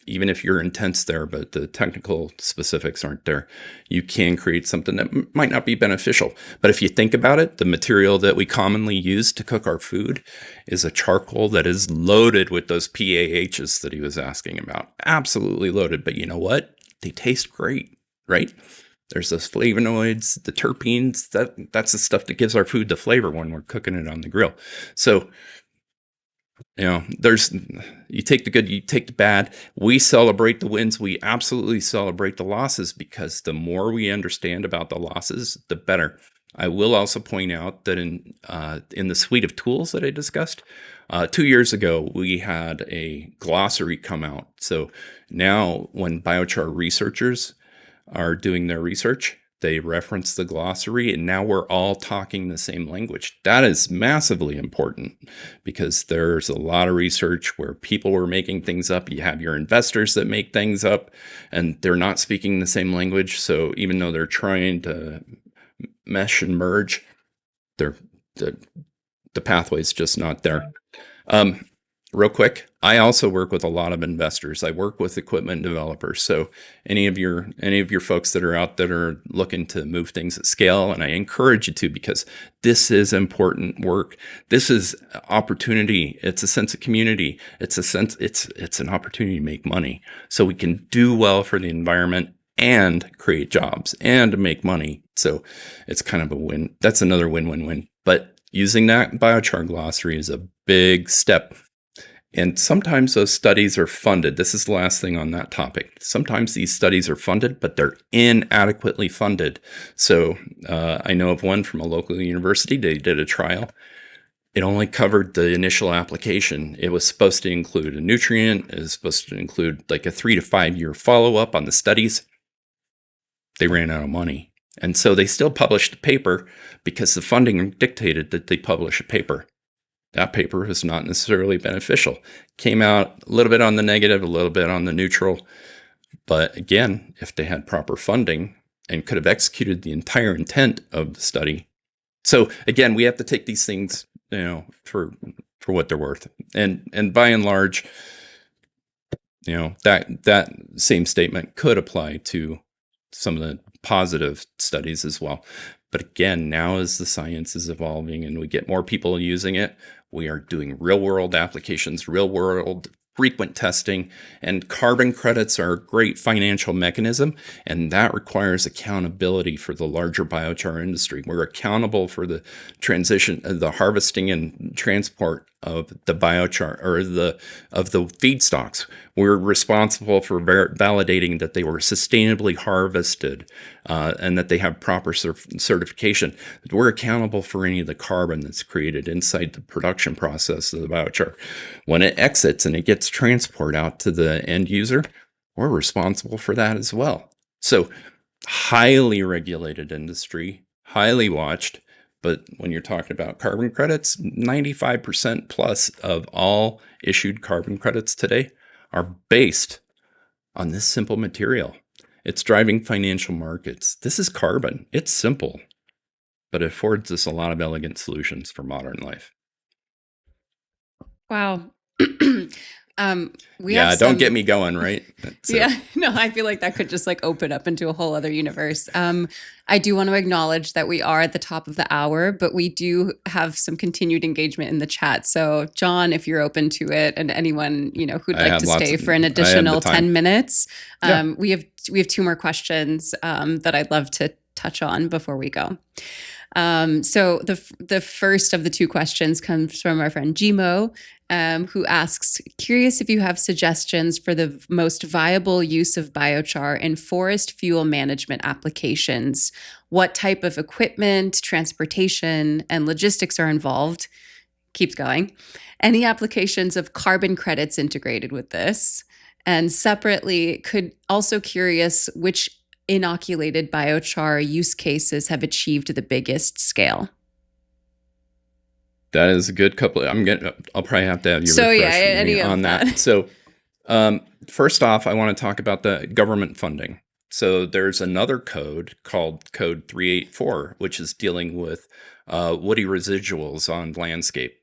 even if your intent's there, but the technical specifics aren't there, you can create something that might not be beneficial. But if you think about it, the material that we commonly use to cook our food is a charcoal that is loaded with those PAHs that he was asking about. Absolutely loaded. But you know what? They taste great, right? There's those flavonoids, the terpenes, that's the stuff that gives our food the flavor when we're cooking it on the grill. So, you take the good, you take the bad. We celebrate the wins. We absolutely celebrate the losses, because the more we understand about the losses, the better. I will also point out that in the suite of tools that I discussed, 2 years ago, we had a glossary come out. So now when biochar researchers are doing their research, they reference the glossary, and now we're all talking the same language. That is massively important, because there's a lot of research where people were making things up. You have your investors that make things up, and they're not speaking the same language. So even though they're trying to mesh and merge, the pathway's just not there. Real quick, I also work with a lot of investors. I work with equipment developers. So any of your folks that are out that are looking to move things at scale, and I encourage you to, because this is important work. This is opportunity. It's a sense of community. It's an opportunity to make money. So we can do well for the environment and create jobs and make money. So it's kind of a win. That's another win-win-win. But using that biochar glossary is a big step. And sometimes those studies are funded. This is the last thing on that topic. Sometimes these studies are funded, but they're inadequately funded. So I know of one from a local university. They did a trial. It only covered the initial application. It was supposed to include a nutrient. It was supposed to include like a 3 to 5 year follow-up on the studies. They ran out of money. And so they still published a paper, because the funding dictated that they publish a paper. That paper was not necessarily beneficial. Came out a little bit on the negative, a little bit on the neutral. But again, if they had proper funding and could have executed the entire intent of the study. So again, we have to take these things, for what they're worth. And by and large, that same statement could apply to some of the positive studies as well. But again, now as the science is evolving and we get more people using it, we are doing real-world applications, real-world frequent testing, and carbon credits are a great financial mechanism, and that requires accountability for the larger biochar industry. We're accountable for the transition, the harvesting and transport of the biochar or the feedstocks. We're responsible for validating that they were sustainably harvested and that they have proper certification. We're accountable for any of the carbon that's created inside the production process of the biochar. When it exits and it gets transported out to the end user, we're responsible for that as well. So highly regulated industry, highly watched. But when you're talking about carbon credits, 95% plus of all issued carbon credits today are based on this simple material. It's driving financial markets. This is carbon. It's simple, but it affords us a lot of elegant solutions for modern life. Wow. We Yeah, have don't get me going, right? Yeah, no, I feel like that could just like open up into a whole other universe. I do want to acknowledge that we are at the top of the hour, but we do have some continued engagement in the chat. So, John, if you're open to it, and anyone who'd like to stay for an additional 10 minutes, we have 2 more questions that I'd love to touch on before we go. So the first of the 2 questions comes from our friend Gmo, who asks, curious if you have suggestions for the most viable use of biochar in forest fuel management applications. What type of equipment, transportation, and logistics are involved? Keeps going. Any applications of carbon credits integrated with this? And separately, also curious which inoculated biochar use cases have achieved the biggest scale. That is a good couple. I'll probably have to have you refresh me on that. So, first off, I want to talk about the government funding. So there's another code called Code 384, which is dealing with woody residuals on landscape.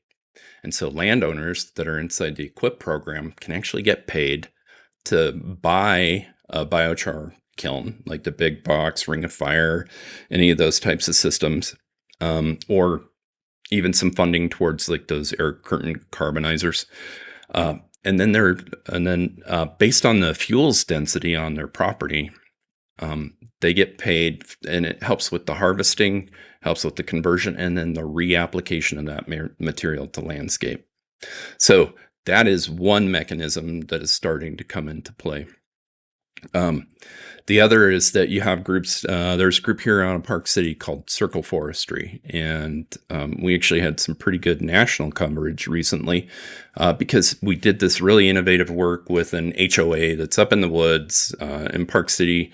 And so landowners that are inside the EQIP program can actually get paid to buy a biochar kiln, like the big box, Ring of Fire, any of those types of systems, or even some funding towards like those air curtain carbonizers. And then based on the fuels density on their property, they get paid, and it helps with the harvesting, helps with the conversion, and then the reapplication of that material to landscape. So that is one mechanism that is starting to come into play. The other is that you have groups, there's a group here out of Park City called Circle Forestry. And we actually had some pretty good national coverage recently because we did this really innovative work with an HOA that's up in the woods in Park City.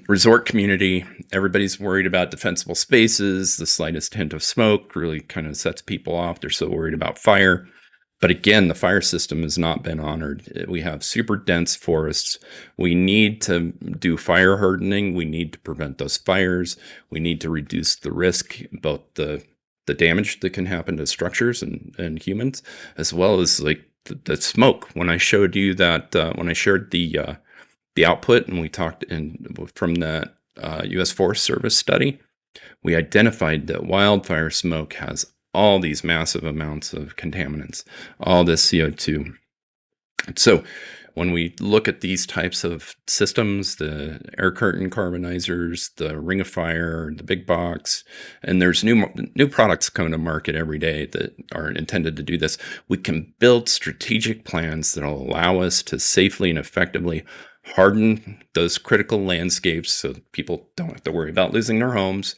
Resort community. Everybody's worried about defensible spaces. The slightest hint of smoke really kind of sets people off. They're so worried about fire. But again, the fire system has not been honored. We have super dense forests. We need to do fire hardening. We need to prevent those fires. We need to reduce the risk, both the damage that can happen to structures and humans, as well as like the smoke. When I showed you that, when I shared the output and we talked from that U.S. Forest Service study, we identified that wildfire smoke has all these massive amounts of contaminants, all this CO2. So when we look at these types of systems, the air curtain carbonizers, the Ring of Fire, the big box, and there's new products coming to market every day that are intended to do this, we can build strategic plans that will allow us to safely and effectively harden those critical landscapes so people don't have to worry about losing their homes.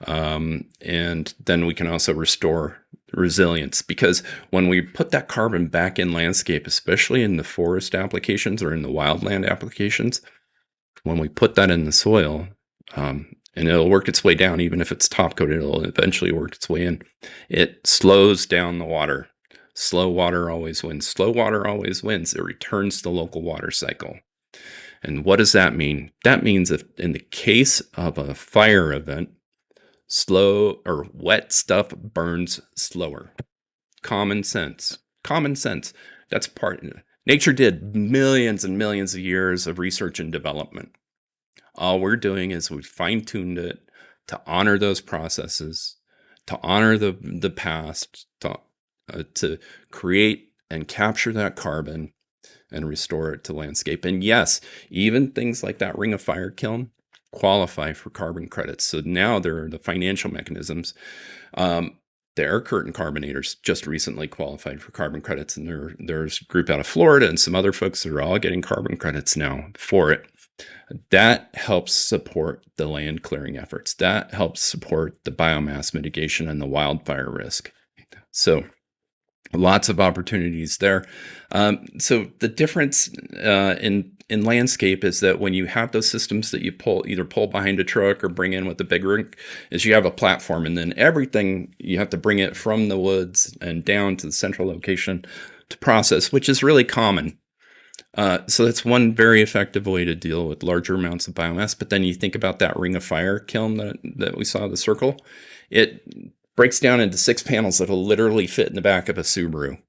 And then we can also restore resilience, because when we put that carbon back in landscape, especially in the forest applications or in the wildland applications, when we put that in the soil, and it'll work its way down, even if it's top coated, it'll eventually work its way in. It slows down the water. Slow water always wins. Slow water always wins. It returns to the local water cycle. And what does that mean? That means if in the case of a fire event, slow or wet stuff burns slower. Common sense. Common sense. That's part. Nature did millions and millions of years of research and development. All we're doing is we fine-tuned it to honor those processes, to honor the past, to create and capture that carbon and restore it to landscape. And yes, even things like that Ring of Fire kiln qualify for carbon credits. So now there are the financial mechanisms. The air curtain carbonators just recently qualified for carbon credits, and there's a group out of Florida and some other folks that are all getting carbon credits now for it. That helps support the land clearing efforts. That helps support the biomass mitigation and the wildfire risk. So lots of opportunities there. So the difference in landscape is that when you have those systems that you either pull behind a truck or bring in with the big rig, is you have a platform, and then everything you have to bring it from the woods and down to the central location to process, which is really common. So that's one very effective way to deal with larger amounts of biomass. But then you think about that ring of fire kiln that we saw, the circle. It breaks down into 6 panels that'll literally fit in the back of a Subaru.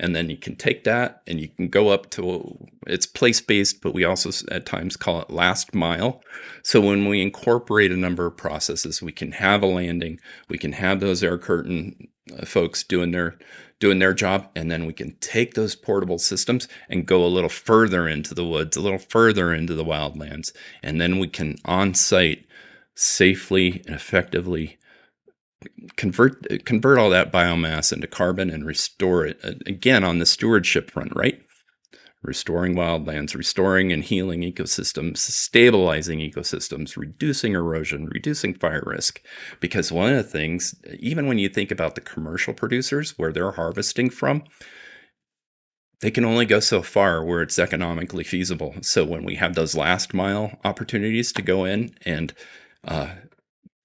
And then you can take that and you can go up to, it's place-based, but we also at times call it last mile. So when we incorporate a number of processes, we can have a landing, we can have those air curtain folks doing their job, and then we can take those portable systems and go a little further into the woods, a little further into the wildlands, and then we can on-site safely and effectively convert all that biomass into carbon and restore it, again, on the stewardship front, right? Restoring wildlands, restoring and healing ecosystems, stabilizing ecosystems, reducing erosion, reducing fire risk. Because one of the things, even when you think about the commercial producers where they're harvesting from, they can only go so far where it's economically feasible. So when we have those last mile opportunities to go in and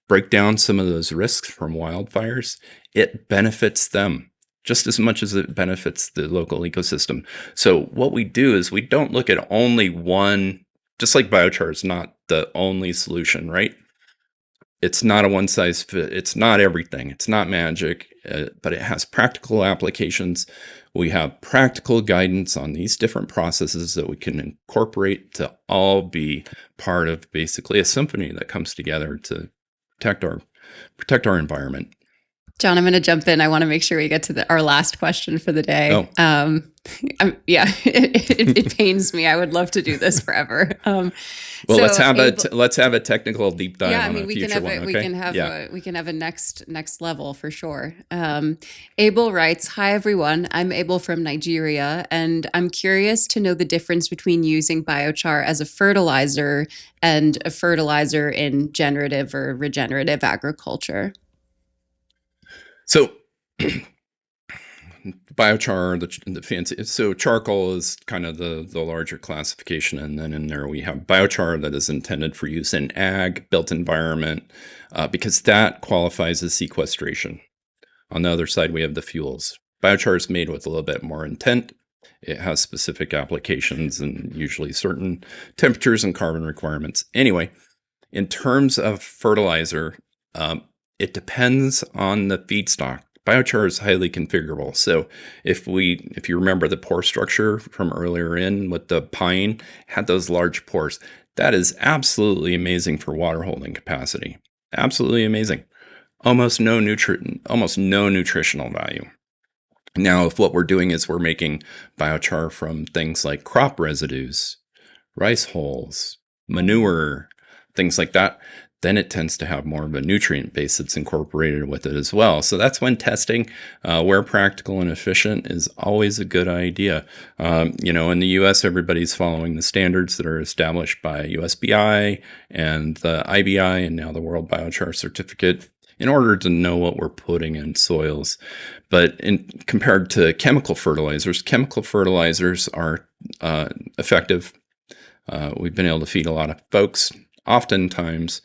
break down some of those risks from wildfires, it benefits them just as much as it benefits the local ecosystem. So what we do is we don't look at only one, just like biochar is not the only solution, right? It's not a one size fit. It's not everything. It's not magic, but it has practical applications. We have practical guidance on these different processes that we can incorporate to all be part of basically a symphony that comes together to protect our environment. John, I'm going to jump in. I want to make sure we get to our last question for the day. Oh. It pains me. I would love to do this forever. Well, so let's have a technical deep dive. Yeah, on we can have one, okay? we can have a next level for sure. Abel writes, "Hi everyone, I'm Abel from Nigeria, and I'm curious to know the difference between using biochar as a fertilizer and a fertilizer in generative or regenerative agriculture." So biochar, the fancy, so charcoal is kind of the larger classification. And then in there we have biochar that is intended for use in ag, built environment, because that qualifies as sequestration. On the other side, we have the fuels. Biochar is made with a little bit more intent. It has specific applications and usually certain temperatures and carbon requirements. Anyway, in terms of fertilizer, it depends on the feedstock. Biochar is highly configurable. So if you remember the pore structure from earlier in with the pine, had those large pores. That is absolutely amazing for water holding capacity. Absolutely amazing. Almost no nutritional value. Now, if what we're doing is we're making biochar from things like crop residues, rice hulls, manure, things like that, then it tends to have more of a nutrient base that's incorporated with it as well. So that's when testing, where practical and efficient, is always a good idea. In the U.S., everybody's following the standards that are established by USBI and the IBI and now the World Biochar Certificate in order to know what we're putting in soils. But compared to chemical fertilizers are effective. We've been able to feed a lot of folks. Oftentimes,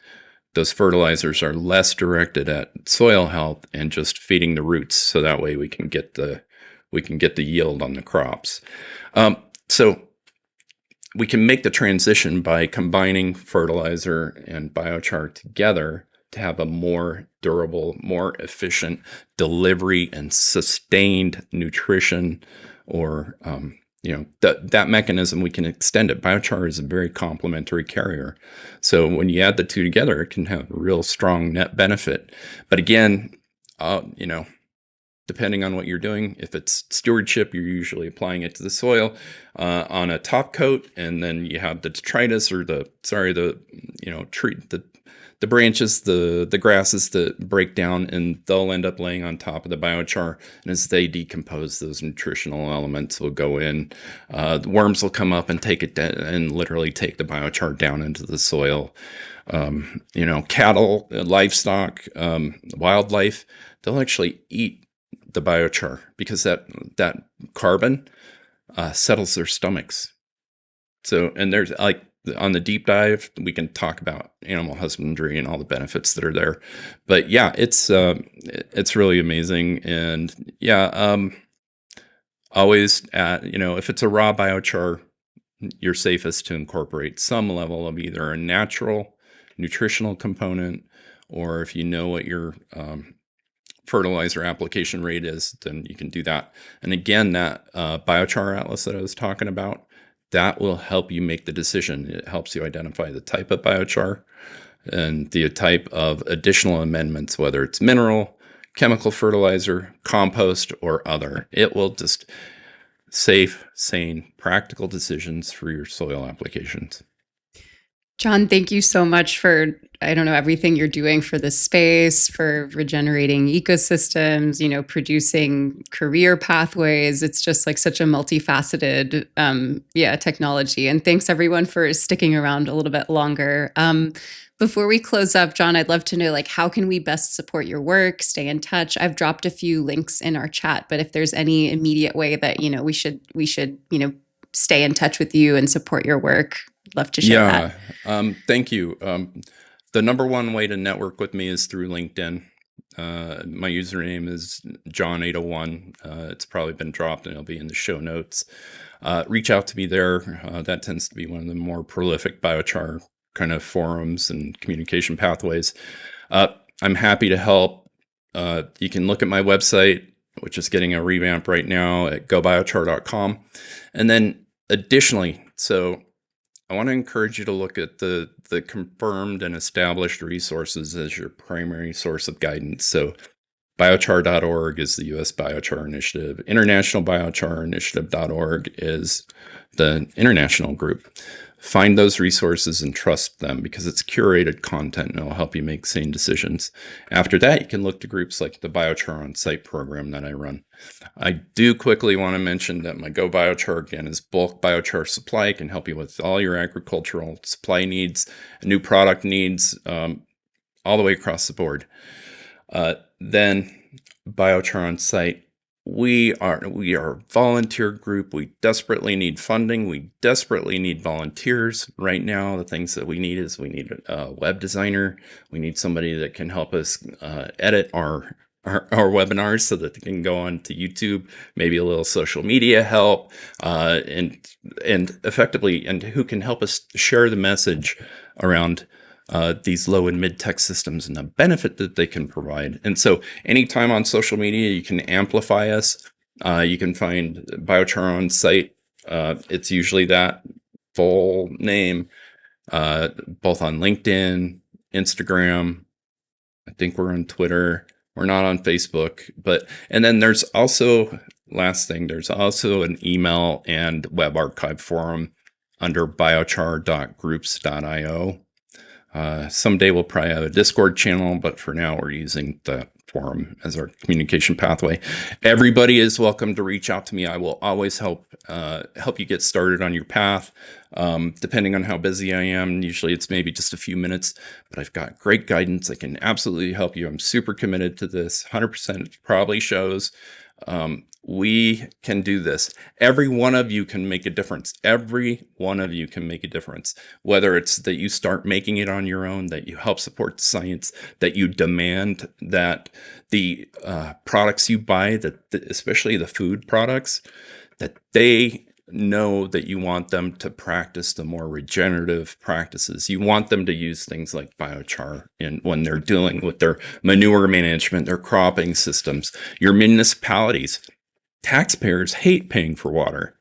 those fertilizers are less directed at soil health and just feeding the roots, so that way we can get the yield on the crops. So we can make the transition by combining fertilizer and biochar together to have a more durable, more efficient delivery and sustained nutrition, or that mechanism, we can extend it. Biochar is a very complementary carrier. So when you add the two together, it can have a real strong net benefit. But again, depending on what you're doing, if it's stewardship, you're usually applying it to the soil on a top coat, and then you have the detritus or the the branches, the grasses that break down, and they'll end up laying on top of the biochar. And as they decompose, those nutritional elements will go in. The worms will come up and take it and literally take the biochar down into the soil. Cattle, livestock, wildlife, they'll actually eat the biochar because that carbon settles their stomachs. So, and there's like on the deep dive, we can talk about animal husbandry and all the benefits that are there. But yeah, it's really amazing. And yeah, always if it's a raw biochar, you're safest to incorporate some level of either a natural nutritional component, or if you know what your fertilizer application rate is, then you can do that. And again, that biochar atlas that I was talking about, that will help you make the decision. It helps you identify the type of biochar and the type of additional amendments, whether it's mineral, chemical fertilizer, compost, or other. It will just safe, sane, practical decisions for your soil applications. John, thank you so much for, everything you're doing for this space, for regenerating ecosystems, producing career pathways. It's just like such a multifaceted, technology. And thanks everyone for sticking around a little bit longer. Before we close up, John, I'd love to know, how can we best support your work, stay in touch? I've dropped a few links in our chat, but if there's any immediate way that, we should, stay in touch with you and support your work, love to share that. Thank you. The number one way to network with me is through LinkedIn. My username is John801. It's probably been dropped and it'll be in the show notes. Reach out to me there. That tends to be one of the more prolific biochar kind of forums and communication pathways. I'm happy to help. You can look at my website, which is getting a revamp right now, at gobiochar.com. And then additionally, so I want to encourage you to look at the confirmed and established resources as your primary source of guidance. So biochar.org is the U.S. Biochar Initiative. International Biochar Initiative.org is the international group. Find those resources and trust them because it's curated content and it'll help you make sane decisions. After that, you can look to groups like the Biochar on Site program that I run. I do quickly want to mention that my Go Biochar, again, is bulk biochar supply. It can help you with all your agricultural supply needs, new product needs, all the way across the board. Then Biochar on Site. We are a volunteer group. We desperately need funding. We desperately need volunteers. Right now, the things that we need is we need a web designer. We need somebody that can help us edit our webinars so that they can go on to YouTube, maybe a little social media help, and effectively, and who can help us share the message around these low and mid-tech systems and the benefit that they can provide. And so anytime on social media, you can amplify us. You can find Biochar on Site. It's usually that full name, both on LinkedIn, Instagram. I think we're on Twitter. We're not on Facebook. And then there's also, last thing, there's also an email and web archive forum under biochar.groups.io. Someday we'll probably have a Discord channel, but for now we're using the forum as our communication pathway. Everybody is welcome to reach out to me. I will always help you get started on your path. Depending on how busy I am, usually it's maybe just a few minutes, but I've got great guidance. I can absolutely help you. I'm super committed to this. 100% probably shows. We can do this. Every one of you can make a difference. Every one of you can make a difference. Whether it's that you start making it on your own, that you help support science, that you demand that the products you buy, especially the food products, that they know that you want them to practice the more regenerative practices. You want them to use things like biochar when they're dealing with their manure management, their cropping systems. Your municipalities, taxpayers hate paying for water.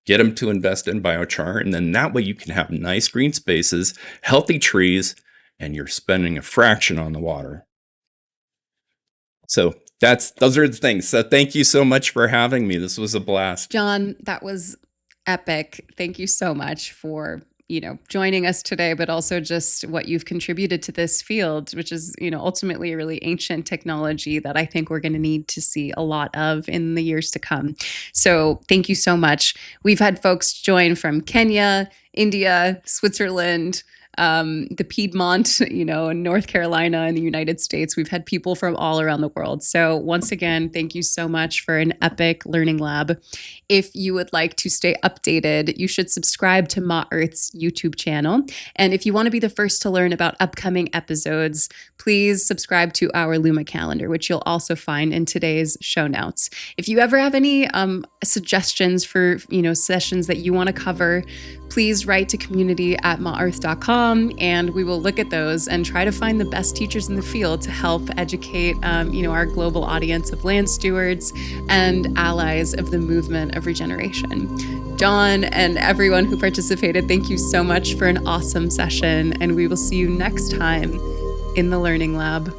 Get them to invest in biochar, and then that way you can have nice green spaces, healthy trees, and you're spending a fraction on the water. So those are the things. So thank you so much for having me. This was a blast. John, that was epic. Thank you so much for joining us today, but also just what you've contributed to this field, which is, ultimately a really ancient technology that I think we're going to need to see a lot of in the years to come. So thank you so much. We've had folks join from Kenya, India, Switzerland, the Piedmont, in North Carolina and the United States. We've had people from all around the world. So once again, thank you so much for an epic learning lab. If you would like to stay updated, you should subscribe to Ma Earth's YouTube channel. And if you want to be the first to learn about upcoming episodes, please subscribe to our Luma calendar, which you'll also find in today's show notes. If you ever have any suggestions for, sessions that you want to cover, please write to community@maearth.com, and we will look at those and try to find the best teachers in the field to help educate, our global audience of land stewards and allies of the movement of regeneration. Dawn and everyone who participated, thank you so much for an awesome session, and we will see you next time in the Learning Lab.